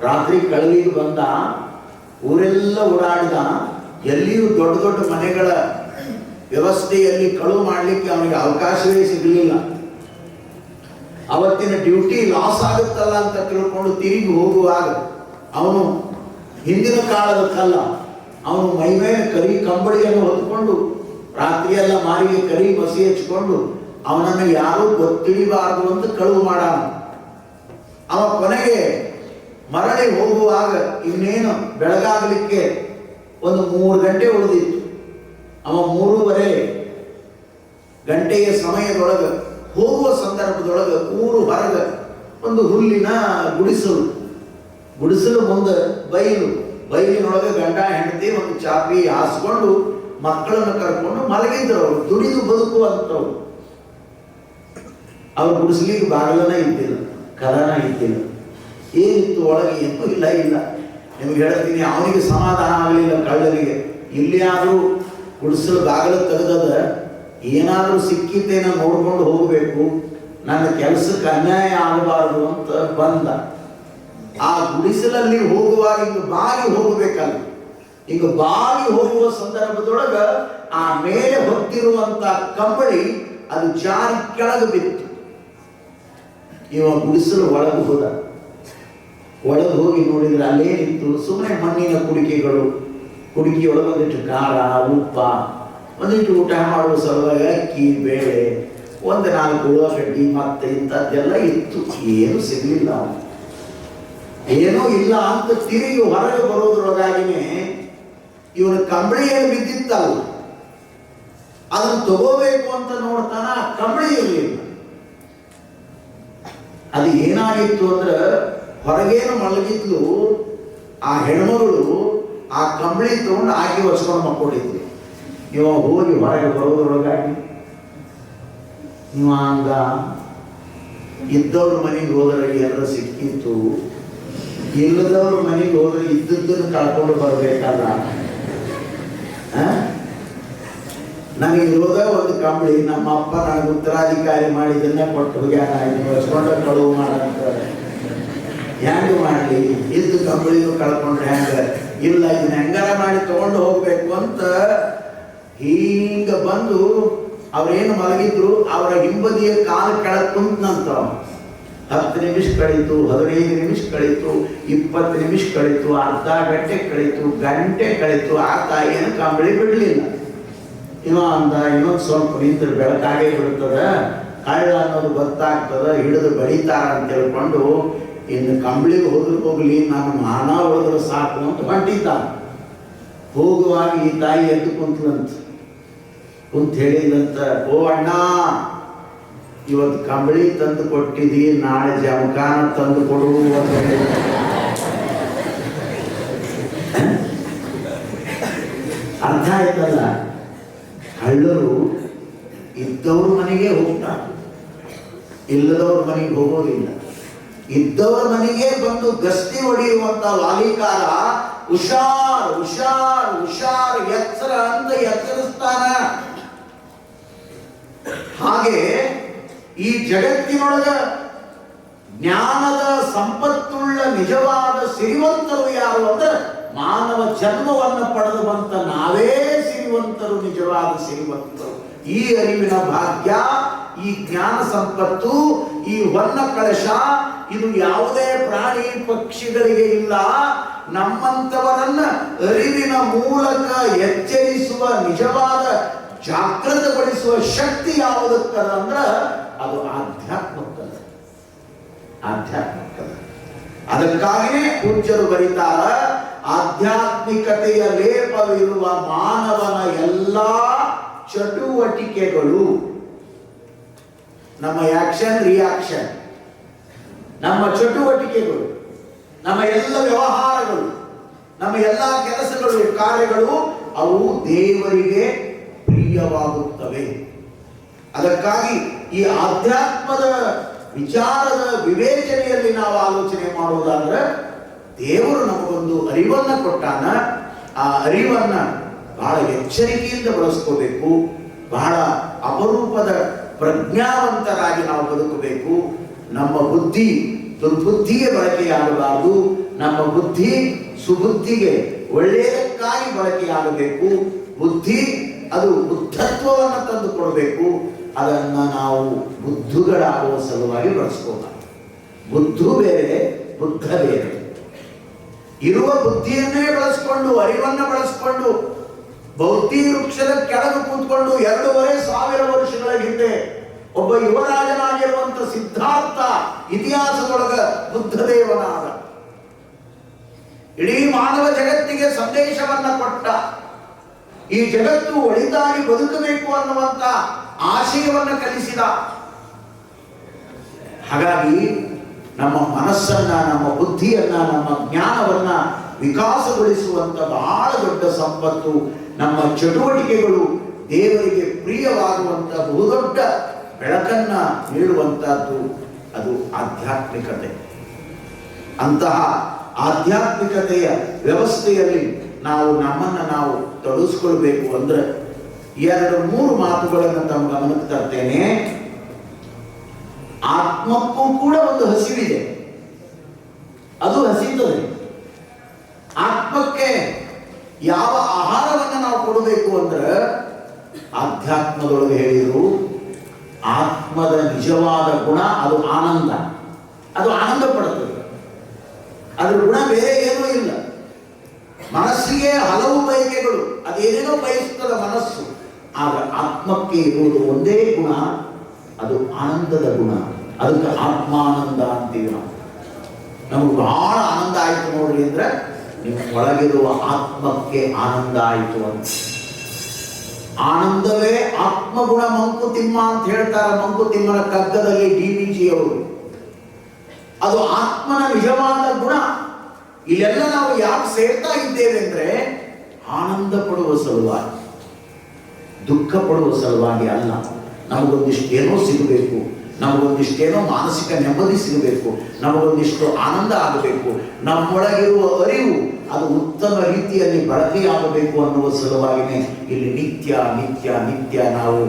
Speaker 1: ರಾತ್ರಿ ಕಳ್ಳಲಿಗೆ ಬಂದ, ಊರೆಲ್ಲ ಓಡಾಡಿದ, ಎಲ್ಲಿಯೂ ದೊಡ್ಡ ದೊಡ್ಡ ಮನೆಗಳ ವ್ಯವಸ್ಥೆಯಲ್ಲಿ ಕಳುವು ಮಾಡಲಿಕ್ಕೆ ಅವನಿಗೆ ಅವಕಾಶವೇ ಸಿಗಲಿಲ್ಲ. ಅವತ್ತಿನ ಡ್ಯೂಟಿ ಲಾಸ್ ಆಗುತ್ತಲ್ಲ ಅಂತ ತಿಳ್ಕೊಂಡು ತಿರುಗಿ ಹೋಗುವಾಗ ಅವನು ಹಿಂದಿನ ಕಾಲದ ಕಲ್ಲ, ಅವನು ಮೈ ಮೇಲೆ ಕರಿ ಕಂಬಳಿಯನ್ನು ಹೊತ್ಕೊಂಡು ರಾತ್ರಿಯೆಲ್ಲ ಮಾರಿಗೆ ಕರಿ ಬಸಿ ಹಚ್ಕೊಂಡು ಅವನನ್ನು ಯಾರೂ ಗೊತ್ತಿಡಿಬಾರದು ಅಂತ ಕಳುವು ಮಾಡ. ಅವ ಕೊನೆಗೆ ಮರಳಿ ಹೋಗುವಾಗ ಇನ್ನೇನು ಬೆಳಗಾಗಲಿಕ್ಕೆ ಒಂದು 3 ಗಂಟೆ ಉಳಿದಿತ್ತು. ಅವ 3:30 ಗಂಟೆಯ ಸಮಯದೊಳಗೆ ಹೋಗುವ ಸಂದರ್ಭದೊಳಗೆ ಊರು ಹೊರಗೆ ಒಂದು ಹುಲ್ಲಿನ ಗುಡಿಸಲು ಮುಂದೆ ಬೈಲಿನೊಳಗೆ ಗಂಡ ಹೆಂಡತಿ ಒಂದು ಚಾಪಿ ಹಾಸ್ಕೊಂಡು ಮಕ್ಕಳನ್ನು ಕರ್ಕೊಂಡು ಮಲಗಿದ್ರು. ಅವರು ದುಡಿದು ಬದುಕುವಂಥವ್ರು. ಅವ್ರು ಗುಡಿಸ್ಲಿಕ್ಕೆ ಬಾಗಿಲನ ಇದ್ದಿಲ್ಲ, ಕದನ ಇದ್ದಿಲ್ಲ, ಏನಿತ್ತು ಒಳಗೆ ಏನೂ ಇಲ್ಲ. ನಿಮ್ಗೆ ಹೇಳ್ತೀನಿ, ಅವನಿಗೆ ಸಮಾಧಾನ ಆಗಲಿಲ್ಲ ಕಳ್ಳರಿಗೆ. ಇಲ್ಲಿ ಆದರೂ ಗುಡಿಸಲು ಬಾಗಿಲು ತೆಗೆದದ, ಏನಾದರೂ ಸಿಕ್ಕಿತೇನ ನೋಡ್ಕೊಂಡು ಹೋಗಬೇಕು, ನನ್ನ ಕೆಲಸಕ್ಕೆ ಅನ್ಯಾಯ ಆಗಬಾರದು ಅಂತ ಬಂದ. ಆ ಗುಡಿಸಲಲ್ಲಿ ಹೋಗುವಾಗ ಹಿಂಗ ಬಾಗಿ ಹೋಗಬೇಕಲ್ಲ, ಈಗ ಬಾಗಿ ಹೋಗುವ ಸಂದರ್ಭದೊಳಗ ಆ ಮೇಲೆ ಹೊತ್ತಿರುವಂತ ಕಂಬಳಿ ಅದು ಜಾರಿ ಕೆಳಗೆ ಬಿತ್ತು. ಇವ ಗುಡಿಸಲು ಒಳಗೆ ಹೋದ. ಒಳಗೆ ಹೋಗಿ ನೋಡಿದ್ರೆ ಅಲ್ಲೇನಿತ್ತು, ಸುಮ್ಮನೆ ಮಣ್ಣಿನ ಕುಡಿಕೆಯೊಳಗೆ ಒಂದಿಟ್ಟು ಖಾರ, ಉಪ್ಪ, ಒಂದಿಟ್ಟು ಊಟ ಮಾಡುವ ಸಲುವಾಗಿ ಅಕ್ಕಿ, ಬೇಳೆ, 1-4 ಉಳ್ಳಾಗಡ್ಡಿ ಮತ್ತೆ ಇಂಥದ್ದೆಲ್ಲ ಇತ್ತು. ಏನು ಸಿಗಲಿಲ್ಲ. ಏನೂ ಇಲ್ಲ ಅಂತ ತಿರುಗಿ ಹೊರಗೆ ಬರೋದ್ರೊಳಗಾಗಿನೇ ಇವನ ಕಂಬಳಿ ಏನು ಬಿದ್ದಿತ್ತಲ್ಲ ಅದನ್ನು ತಗೋಬೇಕು ಅಂತ ನೋಡ್ತಾನ, ಕಂಬಳಿ ಇರಲಿಲ್ಲ. ಅದು ಏನಾಗಿತ್ತು ಅಂದ್ರೆ ಹೊರಗೇನು ಮಲಗಿದ್ಲು ಆ ಹೆಣ್ಮಗಳು, ಆ ಕಂಬಳಿ ತಗೊಂಡು ಆಕೆ ಹೊಚ್ಕೊಂಡು ಮಕ್ಕೊಂಡಿದ್ಲು. ಇವ ಹೋಗಿ ಹೊರಗೆ ಬರೋದ್ರೊಳಗಾಗಿ ಇವ ಹಂಗ ಇದ್ದವ್ರ ಮನೆಗೆ ಹೋದ್ರೆ ಎಲ್ಲ ಸಿಕ್ಕಿತ್ತು, ಇಲ್ಲದವ್ರ ಮನೆಗೆ ಹೋದ್ರೆ ಇದ್ದದ್ದನ್ನು ಕಳ್ಕೊಂಡು ಬರ್ಬೇಕಲ್ಲ. ನನಗಿರೋದ ಒಂದು ಕಂಬಳಿ, ನಮ್ಮ ಅಪ್ಪ ನನಗೆ ಉತ್ತರಾಧಿಕಾರಿ ಮಾಡಿದ್ದನ್ನೇ ಕೊಟ್ಟು ಹೋಗ್ಯಾನ, ಹೊಚ್ಕೊಂಡ ಕಳುವು ಮಾಡಂತಾರೆ. ಹೆಂಗೆ ಮಾಡಲಿ, ಇದ್ದು ಕಂಬಳಿನೂ ಕಳ್ಕೊಂಡ್ರೆ ಹೆಂಗ, ಇಲ್ಲ ಇದನ್ನ ಹೆಂಗಾರ ಮಾಡಿ ತಗೊಂಡು ಹೋಗ್ಬೇಕು ಅಂತ ಹಿಂಗ ಬಂದು ಅವ್ರೇನು ಮಲಗಿದ್ರು ಅವರ ಹಿಂಬದಿಯ ಕಾಲು ಕೆಳಗೆ ಕುಂತಂತ 10 ನಿಮಿಷ ಕಳೀತು, 15 ನಿಮಿಷ ಕಳೀತು, 20 ನಿಮಿಷ ಕಳೀತು, ಅರ್ಧ ಗಂಟೆ ಕಳೀತು, ಗಂಟೆ ಕಳೀತು. ಆ ತಾಯಿಯನ್ನು ಕಂಬಳಿ ಬಿಡ್ಲಿಲ್ಲ. ಇವ ಅಂದ ಇನ್ನೊಂದು ಸ್ವಲ್ಪ ನಿಂತರೆ ಬೆಳಕಾಗೇ ಬಿಡ್ತದ, ಕಳ್ಳ ಅನ್ನೋದು ಗೊತ್ತಾಗ್ತದ, ಹಿಡಿದು ಬಡಿತಾರ ಅಂತ ಹೇಳ್ಕೊಂಡು ಇನ್ನು ಕಂಬಳಿಗೆ ಹೋಗ್ಲಿ ನಾನು ಮಾನ ಹೋದ್ರೆ ಸಾಕು ಅಂತ ಹೊಂಟಿದ್ದ. ಹೋಗುವಾಗ ಈ ತಾಯಿ ಎದ್ದು ಕುಂತಲಂತ, ಕುಂತ ಹೇಳಿದಂತ, ಓ ಅಣ್ಣ, ಇವತ್ತು ಕಂಬಳಿ ತಂದು ಕೊಟ್ಟಿದ್ದೀ, ನಾಳೆ ಜಮಖಾನ ತಂದು ಕೊಡು ಅಂತ ಹೇಳಿ. ಅರ್ಥ ಆಯ್ತಲ್ಲ, ಕಳ್ಳರು ಇದ್ದವ್ರ ಮನೆಗೆ ಹೋಗ್ತಾರೆ, ಇಲ್ಲದವ್ರ ಮನೆಗೆ ಹೋಗೋದಿಲ್ಲ. ಇದ್ದವರ ಮನೆಗೆ ಬಂದು ಗಸ್ತಿ ಹೊಡೆಯುವಂತ ವಾಲಿಕಾರ ಹುಷಾರ್ ಹುಷಾರ್ ಹುಷಾರ್ ಎಚ್ಚರ ಅಂತ ಎಚ್ಚರಿಸ್ತಾನ. ಹಾಗೆ ಈ ಜಗತ್ತಿನೊಳಗ ಜ್ಞಾನದ ಸಂಪತ್ತುಳ್ಳ ನಿಜವಾದ ಸಿರಿವಂತರು ಯಾರು ಅಂದ್ರೆ ಮಾನವ ಜನ್ಮವನ್ನು ಪಡೆದು ಬಂತ ನಾವೇ ಸಿರಿವಂತರು, ನಿಜವಾದ ಸಿರಿವಂತರು. ಈ ಅರಿವಿನ ಭಾಗ್ಯ, ಈ ಜ್ಞಾನ ಸಂಪತ್ತು, ಈ ಹೊನ್ನ ಕಳಶ ಇದು ಯಾವುದೇ ಪ್ರಾಣಿ ಪಕ್ಷಿಗಳಿಗೆ ಇಲ್ಲ. ನಮ್ಮಂತವರನ್ನ ಅರಿವಿನ ಮೂಲಕ ಎಚ್ಚರಿಸುವ, ನಿಜವಾದ ಜಾಗೃತಗೊಳಿಸುವ ಶಕ್ತಿ ಯಾವುದಕ್ಕದ ಅಂದ್ರ ಅದು ಆಧ್ಯಾತ್ಮಕ್ಕದ. ಆಧ್ಯಾತ್ಮಿಕದ. ಅದಕ್ಕಾಗಿಯೇ ಪೂಜ್ಯರು ಬರೀತಾರ, ಆಧ್ಯಾತ್ಮಿಕತೆಯ ಲೇಪವಿರುವ ಮಾನವನ ಎಲ್ಲಾ ಚಟುವಟಿಕೆಗಳು, ನಮ್ಮ ಆಕ್ಷನ್ ರಿಯಾಕ್ಷನ್, ನಮ್ಮ ಚಟುವಟಿಕೆಗಳು, ನಮ್ಮ ಎಲ್ಲ ವ್ಯವಹಾರಗಳು, ನಮ್ಮ ಎಲ್ಲ ಕೆಲಸಗಳು ಕಾರ್ಯಗಳು ಅವು ದೇವರಿಗೆ ಪ್ರಿಯವಾಗುತ್ತವೆ. ಅದಕ್ಕಾಗಿ ಈ ಆಧ್ಯಾತ್ಮದ ವಿಚಾರದ ವಿವೇಚನೆಯಲ್ಲಿ ನಾವು ಆಲೋಚನೆ ಮಾಡುವುದಾದ್ರೆ ದೇವರು ನಮಗೊಂದು ಅರಿವನ್ನ ಕೊಟ್ಟಾನ. ಆ ಅರಿವನ್ನ ಬಹಳ ಎಚ್ಚರಿಕೆಯಿಂದ ಬಳಸ್ಕೋಬೇಕು. ಬಹಳ ಅಪರೂಪದ ಪ್ರಜ್ಞಾವಂತರಾಗಿ ನಾವು ಬದುಕಬೇಕು. ನಮ್ಮ ಬುದ್ಧಿ ದುರ್ಬುದ್ಧಿಗೆ ಬಳಕೆಯಾಗಬಾರದು. ನಮ್ಮ ಬುದ್ಧಿ ಸುಬುದ್ಧಿಗೆ, ಒಳ್ಳೆಯದಕ್ಕಾಗಿ ಬಳಕೆಯಾಗಬೇಕು. ಬುದ್ಧಿ ಅದು ಬುದ್ಧತ್ವವನ್ನು ತಂದು ಕೊಡಬೇಕು. ಅದನ್ನ ನಾವು ಬುದ್ಧುಗಳಾಗುವ ಸಲುವಾಗಿ ಬಳಸ್ಕೋಬಾರದು. ಬುದ್ಧು ಬೇರೆ, ಬುದ್ಧ ಬೇರೆ. ಇರುವ ಬುದ್ಧಿಯನ್ನೇ ಬಳಸ್ಕೊಂಡು, ಅರಿವನ್ನ ಬಳಸ್ಕೊಂಡು, ಬೌದ್ಧಿ ವೃಕ್ಷದ ಕೆಳಗೆ ಕೂತ್ಕೊಂಡು 2500 ವರ್ಷಗಳ ಹಿಂದೆ ಒಬ್ಬ ಯುವರಾಜನಾಗಿರುವಂತ ಸಿದ್ಧಾರ್ಥ ಇತಿಹಾಸದೊಳಗ ಬುದ್ಧದೇವನಾದ. ಇಡೀ ಮಾನವ ಜಗತ್ತಿಗೆ ಸಂದೇಶವನ್ನ ಕೊಟ್ಟ. ಈ ಜಗತ್ತು ಒಳಿತಾಗಿ ಬದುಕಬೇಕು ಅನ್ನುವಂತ ಆಶಯವನ್ನ ಕಲಿಸಿದ. ಹಾಗಾಗಿ ನಮ್ಮ ಮನಸ್ಸನ್ನ, ನಮ್ಮ ಬುದ್ಧಿಯನ್ನ, ನಮ್ಮ ಜ್ಞಾನವನ್ನ ವಿಕಾಸಗೊಳಿಸುವಂತ ಬಹಳ ದೊಡ್ಡ ಸಂಪತ್ತು ನಮ್ಮ ಚಟುವಟಿಕೆಗಳು. ದೇವರಿಗೆ ಪ್ರಿಯವಾಗುವಂತ ಬಹುದೊಡ್ಡ ಬೆಳಕನ್ನ ನೀಡುವಂತಹದ್ದು ಅದು ಆಧ್ಯಾತ್ಮಿಕತೆ. ಅಂತಹ ಆಧ್ಯಾತ್ಮಿಕತೆಯ ವ್ಯವಸ್ಥೆಯಲ್ಲಿ ನಾವು ನಮ್ಮನ್ನು ನಾವು ತೊಡಗಿಸ್ಕೊಳ್ಬೇಕು ಅಂದ್ರೆ 2-3 ಮಾತುಗಳನ್ನು ತಮ್ಮ ಗಮನಕ್ಕೆ ತರ್ತೇನೆ. ಆತ್ಮಕ್ಕೂ ಕೂಡ ಒಂದು ಹಸಿವಿದೆ, ಅದು ಹಸಿತದೆ. ಆತ್ಮಕ್ಕೆ ಯಾವ ಆಹಾರವನ್ನು ನಾವು ಕೊಡಬೇಕು ಅಂದ್ರೆ ಆಧ್ಯಾತ್ಮದೊಳಗೆ ಹೇಳಿದರು, ಆತ್ಮದ ನಿಜವಾದ ಗುಣ ಅದು ಆನಂದ. ಅದು ಆನಂದ ಪಡುತ್ತದೆ. ಅದ್ರ ಗುಣ ಬೇರೆ ಏನೂ ಇಲ್ಲ. ಮನಸ್ಸಿಗೆ ಹಲವು ಬಯಕೆಗಳು, ಅದೇನೇನೋ ಬಯಸುತ್ತದೆ ಮನಸ್ಸು. ಆಗ ಆತ್ಮಕ್ಕೆ ಇರುವುದು ಒಂದೇ ಗುಣ, ಅದು ಆನಂದದ ಗುಣ. ಅದಕ್ಕೆ ಆತ್ಮಾನಂದ ಅಂತೀವಿ ನಾವು. ನಮಗೆ ಬಹಳ ಆನಂದ ಆಯ್ತು ನೋಡ್ರಿ ಅಂದ್ರೆ ನಿಮ್ಮ ಒಳಗಿರುವ ಆತ್ಮಕ್ಕೆ ಆನಂದ ಆಯಿತು ಅಂತ. ಆನಂದವೇ ಆತ್ಮಗುಣ ಮಂಕುತಿಮ್ಮ ಅಂತ ಹೇಳ್ತಾರೆ. ಮಂಕುತಿಮ್ಮನ ಕಗ್ಗದಲ್ಲಿ DVG ಅವರು. ಅದು ಆತ್ಮನ ನಿಜವಾದ ಗುಣ. ಇಲ್ಲೆಲ್ಲ ನಾವು ಯಾಕೆ ಸೇರ್ತಾ ಇದ್ದೇವೆ ಅಂದ್ರೆ ಆನಂದ ಪಡುವ ಸಲುವಾಗಿ, ದುಃಖ ಪಡುವ ಸಲುವಾಗಿ ಅಲ್ಲ. ನಮಗೊಂದಿಷ್ಟೇನೋ ಸಿಗಬೇಕು, ನಮಗೊಂದಿಷ್ಟೇನೋ ಮಾನಸಿಕ ನೆಮ್ಮದಿ ಸಿಗಬೇಕು, ನಮಗೊಂದಿಷ್ಟು ಆನಂದ ಆಗಬೇಕು, ನಮ್ಮೊಳಗಿರುವ ಅರಿವು ಅದು ಉತ್ತಮ ರೀತಿಯಲ್ಲಿ ಬಳಕೆಯಾಗಬೇಕು ಅನ್ನುವ ಸಲುವಾಗಿನೇ ಇಲ್ಲಿ ನಿತ್ಯ ನಿತ್ಯ ನಿತ್ಯ ನಾವು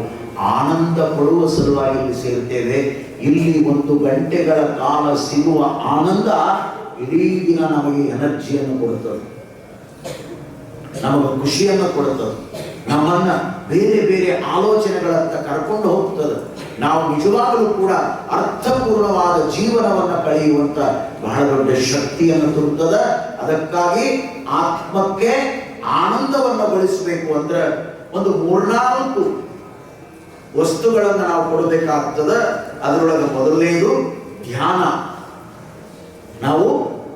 Speaker 1: ಆನಂದ ಪಡುವ ಸಲುವಾಗಿ ಇಲ್ಲಿ ಸೇರ್ತೇವೆ. ಇಲ್ಲಿ 1 ಗಂಟೆಗಳ ಕಾಲ ಸಿಗುವ ಆನಂದ ಇಡೀ ದಿನ ನಮಗೆ ಎನರ್ಜಿಯನ್ನು ಕೊಡುತ್ತದೆ, ನಮಗೆ ಖುಷಿಯನ್ನು ಕೊಡುತ್ತದೆ, ನಮ್ಮನ್ನ ಬೇರೆ ಬೇರೆ ಆಲೋಚನೆಗಳತ್ತ ಕರ್ಕೊಂಡು ಹೋಗ್ತದೆ. ನಾವು ನಿಜವಾಗಲೂ ಕೂಡ ಅರ್ಥಪೂರ್ಣವಾದ ಜೀವನವನ್ನು ಕಳೆಯುವಂತ ಬಹಳ ದೊಡ್ಡ ಶಕ್ತಿಯನ್ನು ತರುತ್ತದೆ. ಅದಕ್ಕಾಗಿ ಆತ್ಮಕ್ಕೆ ಆನಂದವನ್ನು ಗಳಿಸಬೇಕು ಅಂದ್ರೆ ಒಂದು 3-4 ವಸ್ತುಗಳನ್ನು ನಾವು ಕೊಡಬೇಕಾಗ್ತದೆ. ಅದರೊಳಗೆ ಮೊದಲನೇದು ಧ್ಯಾನ. ನಾವು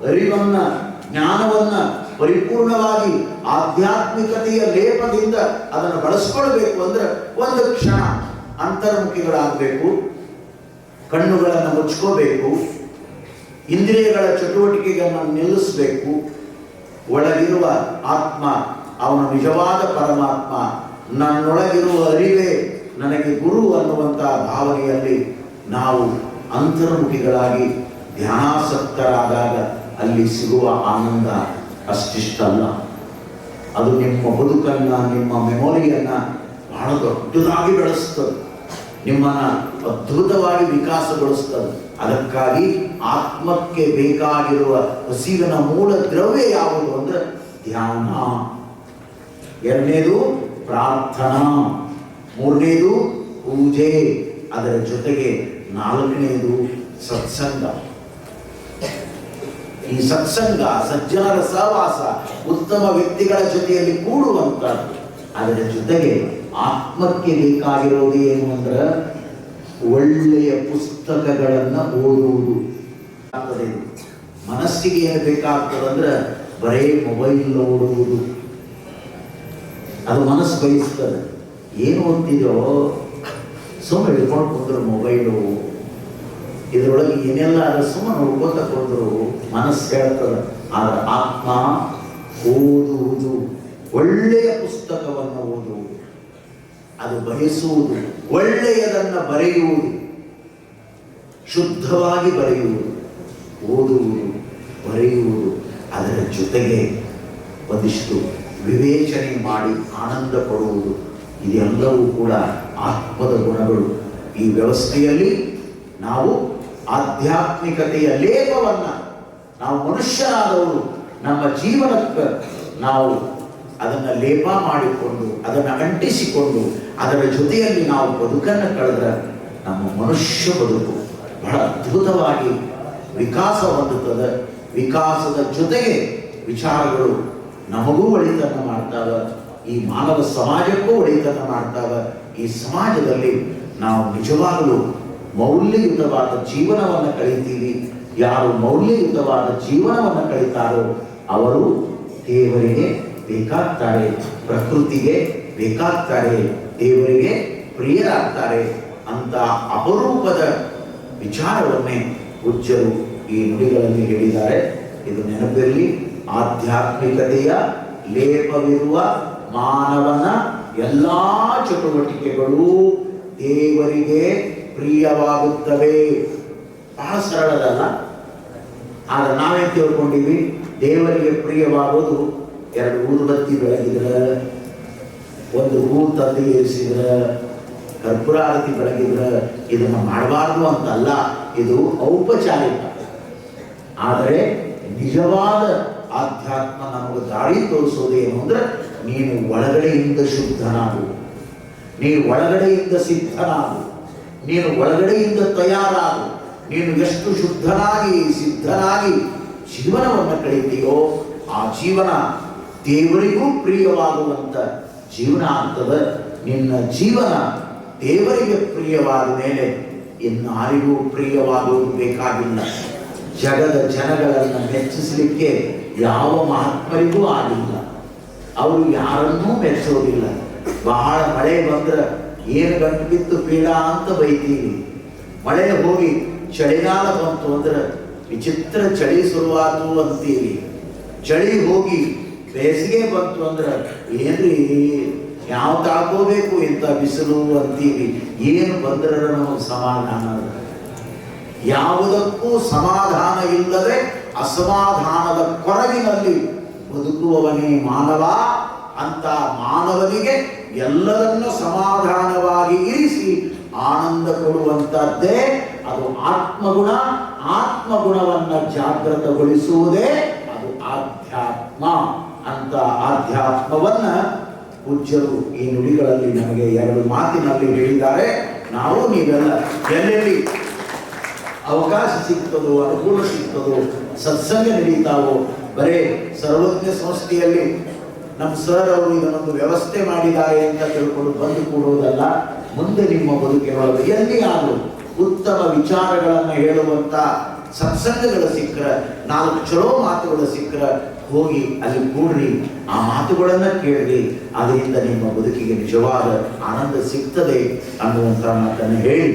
Speaker 1: ಅರಿವನ್ನ, ಜ್ಞಾನವನ್ನ ಪರಿಪೂರ್ಣವಾಗಿ ಆಧ್ಯಾತ್ಮಿಕತೆಯ ಲೇಪದಿಂದ ಅದನ್ನು ಬಳಸ್ಕೊಳ್ಬೇಕು ಅಂದ್ರೆ ಒಂದು ಕ್ಷಣ ಅಂತರ್ಮುಖಿಗಳಾಗಬೇಕು, ಕಣ್ಣುಗಳನ್ನು ಮುಚ್ಕೋಬೇಕು, ಇಂದ್ರಿಯಗಳ ಚಟುವಟಿಕೆಗಳನ್ನು ನಿಲ್ಲಿಸಬೇಕು. ಒಳಗಿರುವ ಆತ್ಮ, ಅವನ ನಿಜವಾದ ಪರಮಾತ್ಮ, ನನ್ನೊಳಗಿರುವ ಅರಿವೇ ನನಗೆ ಗುರು ಅನ್ನುವಂತಹ ಭಾವನೆಯಲ್ಲಿ ನಾವು ಅಂತರ್ಮುಖಿಗಳಾಗಿ ಧ್ಯಾನಾಸಕ್ತರಾದಾಗ ಅಲ್ಲಿ ಸಿಗುವ ಆನಂದ ಅಷ್ಟಿಷ್ಟಲ್ಲ. ಅದು ನಿಮ್ಮ ಬದುಕನ್ನ, ನಿಮ್ಮ ಮೆಮೊರಿಯನ್ನ ಬಹಳ ದೊಡ್ಡದಾಗಿ ಬೆಳೆಸ್ತದೆ, ನಿಮ್ಮನ್ನ ಅದ್ಭುತವಾಗಿ ವಿಕಾಸಗೊಳಿಸ್ತದೆ. ಅದಕ್ಕಾಗಿ ಆತ್ಮಕ್ಕೆ ಬೇಕಾಗಿರುವ ಹಸಿವಿನ ಮೂಲ ದ್ರವ್ಯ ಯಾವುದು ಅಂದ್ರೆ ಧ್ಯಾನ. 2ನೇದು ಪ್ರಾರ್ಥನಾ, 3ನೇದು ಪೂಜೆ, ಅದರ ಜೊತೆಗೆ 4ನೇದು ಸತ್ಸಂಗ. ಈ ಸತ್ಸಂಗ, ಸಜ್ಜನರ ಸಹವಾಸ, ಉತ್ತಮ ವ್ಯಕ್ತಿಗಳ ಜೊತೆಯಲ್ಲಿ ಕೂಡುವಂತದ್ದು. ಅದರ ಜೊತೆಗೆ ಆತ್ಮಕ್ಕೆ ಬೇಕಾಗಿರೋದು ಏನು ಅಂದ್ರೆ ಒಳ್ಳೆಯ ಪುಸ್ತಕಗಳನ್ನು ಓದುವುದು. ಮನಸ್ಸಿಗೆ ಏನು ಬೇಕಾಗ್ತದಂದ್ರೆ ಬರೇ ಮೊಬೈಲ್ ನೋಡುವುದು, ಅದು ಮನಸ್ಸು ಬಯಸ್ತದೆ. ಏನು ಓದ್ತಿದೋ ಸುಮ್ಮನೆ ಹಿಡ್ಕೊಂಡು ಕುಂದ್ರು ಮೊಬೈಲು, ಇದರೊಳಗೆ ಏನೆಲ್ಲ ಅದು ಸುಮ್ಮನೆ ನೋಡ್ಕೊತ ಕುಂದ್ರು ಮನಸ್ಸು ಹೇಳ್ತದೆ. ಆದ್ರೆ ಆತ್ಮ ಓದುವುದು, ಒಳ್ಳೆಯ ಪುಸ್ತಕವನ್ನು ಓದುವುದು, ಅದು ಬಯಸುವುದು, ಒಳ್ಳೆಯದನ್ನು ಬರೆಯುವುದು, ಶುದ್ಧವಾಗಿ ಬರೆಯುವುದು, ಓದುವುದು, ಬರೆಯುವುದು. ಅದರ ಜೊತೆಗೆ ಒಂದಿಷ್ಟು ವಿವೇಚನೆ ಮಾಡಿ ಆನಂದ ಪಡುವುದು. ಇದೆಲ್ಲವೂ ಕೂಡ ಆತ್ಮದ ಗುಣಗಳು. ಈ ವ್ಯವಸ್ಥೆಯಲ್ಲಿ ನಾವು ಆಧ್ಯಾತ್ಮಿಕತೆಯ ಲೇಪವನ್ನು, ನಾವು ಮನುಷ್ಯರಾದವರು ನಮ್ಮ ಜೀವನಕ್ಕೆ ನಾವು ಅದನ್ನು ಲೇಪ ಮಾಡಿಕೊಂಡು, ಅದನ್ನು ಅಂಟಿಸಿಕೊಂಡು, ಅದರ ಜೊತೆಯಲ್ಲಿ ನಾವು ಬದುಕನ್ನು ಕಳೆದ್ರೆ ನಮ್ಮ ಮನುಷ್ಯ ಬದುಕು ಬಹಳ ಅದ್ಭುತವಾಗಿ ವಿಕಾಸ ಹೊಂದುತ್ತದೆ. ವಿಕಾಸದ ಜೊತೆಗೆ ವಿಚಾರಗಳು ನಮಗೂ ಒಳಿತನ್ನು ಮಾಡ್ತಾವೆ, ಈ ಮಾನವ ಸಮಾಜಕ್ಕೂ ಒಳಿತನ್ನು ಮಾಡ್ತಾವೆ. ಈ ಸಮಾಜದಲ್ಲಿ ನಾವು ನಿಜವಾಗಲೂ ಮೌಲ್ಯಯುತವಾದ ಜೀವನವನ್ನು ಕಳೀತೀವಿ. ಯಾರು ಮೌಲ್ಯಯುತವಾದ ಜೀವನವನ್ನು ಕಳೀತಾರೋ ಅವರು ದೇವರಿಗೆ ಬೇಕಾಗ್ತಾರೆ, ಪ್ರಕೃತಿಗೆ ಬೇಕಾಗ್ತಾರೆ, ದೇವರಿಗೆ ಪ್ರಿಯರಾಗ್ತಾರೆ ಅಂತ ಅಪರೂಪದ ವಿಚಾರವನ್ನೇ ಪೂಜ್ಯರು ಈ ನುಡಿಗಳಲ್ಲಿ ಹೇಳಿದ್ದಾರೆ. ಇದು ನೆನಪಿರಲಿ. ಆಧ್ಯಾತ್ಮಿಕತೆಯ ಲೇಪವಿರುವ ಮಾನವನ ಎಲ್ಲಾ ಚಟುವಟಿಕೆಗಳು ದೇವರಿಗೆ ಪ್ರಿಯವಾಗುತ್ತವೆ. ಬಹಳ ಸರಳದಲ್ಲ, ಆದ್ರೆ ನಾವೇನ್ ತಿಳ್ಕೊಂಡಿವಿ, ದೇವರಿಗೆ ಪ್ರಿಯವಾಗೋದು 2 ಊದುಬತ್ತಿ ಬೆಳಗಿದ್ರೆ, 1 ಹೂ ತಂದು ಏರಿಸಿದ್ರೆ, ಕರ್ಪೂರ ಆರತಿ ಬೆಳಗಿದ್ರೆ ಇದನ್ನು ಮಾಡಬಾರ್ದು ಅಂತಲ್ಲ, ಇದು ಔಪಚಾರಿಕ. ಆದರೆ ನಿಜವಾದ ಆಧ್ಯಾತ್ಮ ನಮಗೆ ದಾರಿ ತೋರಿಸೋದೇನು ಅಂದ್ರೆ ನೀನು ಒಳಗಡೆಯಿಂದ ಶುದ್ಧನಾಗು, ನೀನು ಒಳಗಡೆಯಿಂದ ಸಿದ್ಧನಾಗು, ನೀನು ಒಳಗಡೆಯಿಂದ ತಯಾರಾಗು. ನೀನು ಎಷ್ಟು ಶುದ್ಧನಾಗಿ ಸಿದ್ಧನಾಗಿ ಜೀವನವನ್ನು ಕಳೀತೀಯೋ ಆ ಜೀವನ ದೇವರಿಗೂ ಪ್ರಿಯವಾಗುವಂತ ಜೀವನ ಆಗ್ತದೆ. ನಿನ್ನ ಜೀವನ ದೇವರಿಗೆ ಪ್ರಿಯವಾದ ಮೇಲೆ ಇನ್ನಾರಿಗೂ ಪ್ರಿಯವಾಗುವುದು ಬೇಕಾಗಿಲ್ಲ. ಜಗದ ಜನಗಳನ್ನು ಮೆಚ್ಚಿಸಲಿಕ್ಕೆ ಯಾವ ಮಹಾತ್ಮರಿಗೂ ಆಗಿಲ್ಲ. ಅವರು ಯಾರನ್ನೂ ಮೆಚ್ಚೋದಿಲ್ಲ. ಬಹಳ ಮಳೆ ಬಂದ್ರೆ ಏನು ಗಂಟು ಬಿತ್ತು ಪೀಡ ಅಂತ ಬೈತೀವಿ. ಮಳೆ ಹೋಗಿ ಚಳಿಗಾಲ ಬಂತು ಅಂದ್ರೆ ವಿಚಿತ್ರ ಚಳಿ ಶುರುವಾತು ಅಂತೀವಿ. ಚಳಿ ಹೋಗಿ ಬೇಸಿಗೆ ಬಂತು ಅಂದ್ರೆ ಏನ್ರಿ ಯಾವ ತಾಳ್ಕೋಬೇಕು ಇಂಥ ಬಿಸಿಲು ಅಂತೀವಿ. ಏನು ಬಂದ್ರೆ ನಮಗೆ ಸಮಾಧಾನ? ಯಾವುದಕ್ಕೂ ಸಮಾಧಾನ ಇಲ್ಲದೆ ಅಸಮಾಧಾನದ ಕೊರಗಿನಲ್ಲಿ ಬದುಕುವವನೇ ಮಾನವ. ಅಂತ ಮಾನವನಿಗೆ ಎಲ್ಲದನ್ನು ಸಮಾಧಾನವಾಗಿ ಇರಿಸಿ ಆನಂದ ಕೊಡುವಂತದ್ದೇ ಅದು ಆತ್ಮಗುಣ. ಆತ್ಮಗುಣವನ್ನ ಜಾಗೃತಗೊಳಿಸುವುದೇ ಅದು ಆಧ್ಯಾತ್ಮ ಅಂತ. ಆಧ್ಯಾತ್ಮವನ್ನ ಪೂಜ್ಯರು ಈ ನುಡಿಗಳಲ್ಲಿ ನಮಗೆ ಎರಡು ಮಾತಿನಲ್ಲಿ ಹೇಳಿದ್ದಾರೆ. ನಾವು ನೀವೆಲ್ಲ ಎಲ್ಲೆಲ್ಲಿ ಅವಕಾಶ ಸಿಗ್ತದೋ, ಅನುಕೂಲ ಸಿಗ್ತದೋ, ಸತ್ಸಂಗ ನಡೀತಾವೋ, ಬರೇ ಸರ್ವಜ್ಞ ಸಂಸ್ಥೆಯಲ್ಲಿ ನಮ್ಮ ಸರ್ ಅವರು ಇದನ್ನೊಂದು ವ್ಯವಸ್ಥೆ ಮಾಡಿದ್ದಾರೆ ಅಂತ ತಿಳ್ಕೊಂಡು ಬಂದು ಕೂಡುವುದಲ್ಲ. ಮುಂದೆ ನಿಮ್ಮ ಬದುಕಿನೊಳಗೆ ಎಲ್ಲಿ ಆದರೂ ಉತ್ತಮ ವಿಚಾರಗಳನ್ನು ಹೇಳುವಂತ ಸತ್ಸಂಗಗಳು ಸಿಕ್ಕರೆ, ನಾಲ್ಕು ಚಲೋ ಮಾತುಗಳು ಸಿಕ್ಕರೆ ಹೋಗಿ ಅಲ್ಲಿ ಕೂಡ್ರಿ, ಆ ಮಾತುಗಳನ್ನ ಕೇಳ್ರಿ. ಅದರಿಂದ ನಿಮ್ಮ ಬದುಕಿಗೆ ನಿಜವಾದ ಆನಂದ ಸಿಗ್ತದೆ ಅನ್ನುವಂಥ ಮಾತನ್ನು ಹೇಳಿ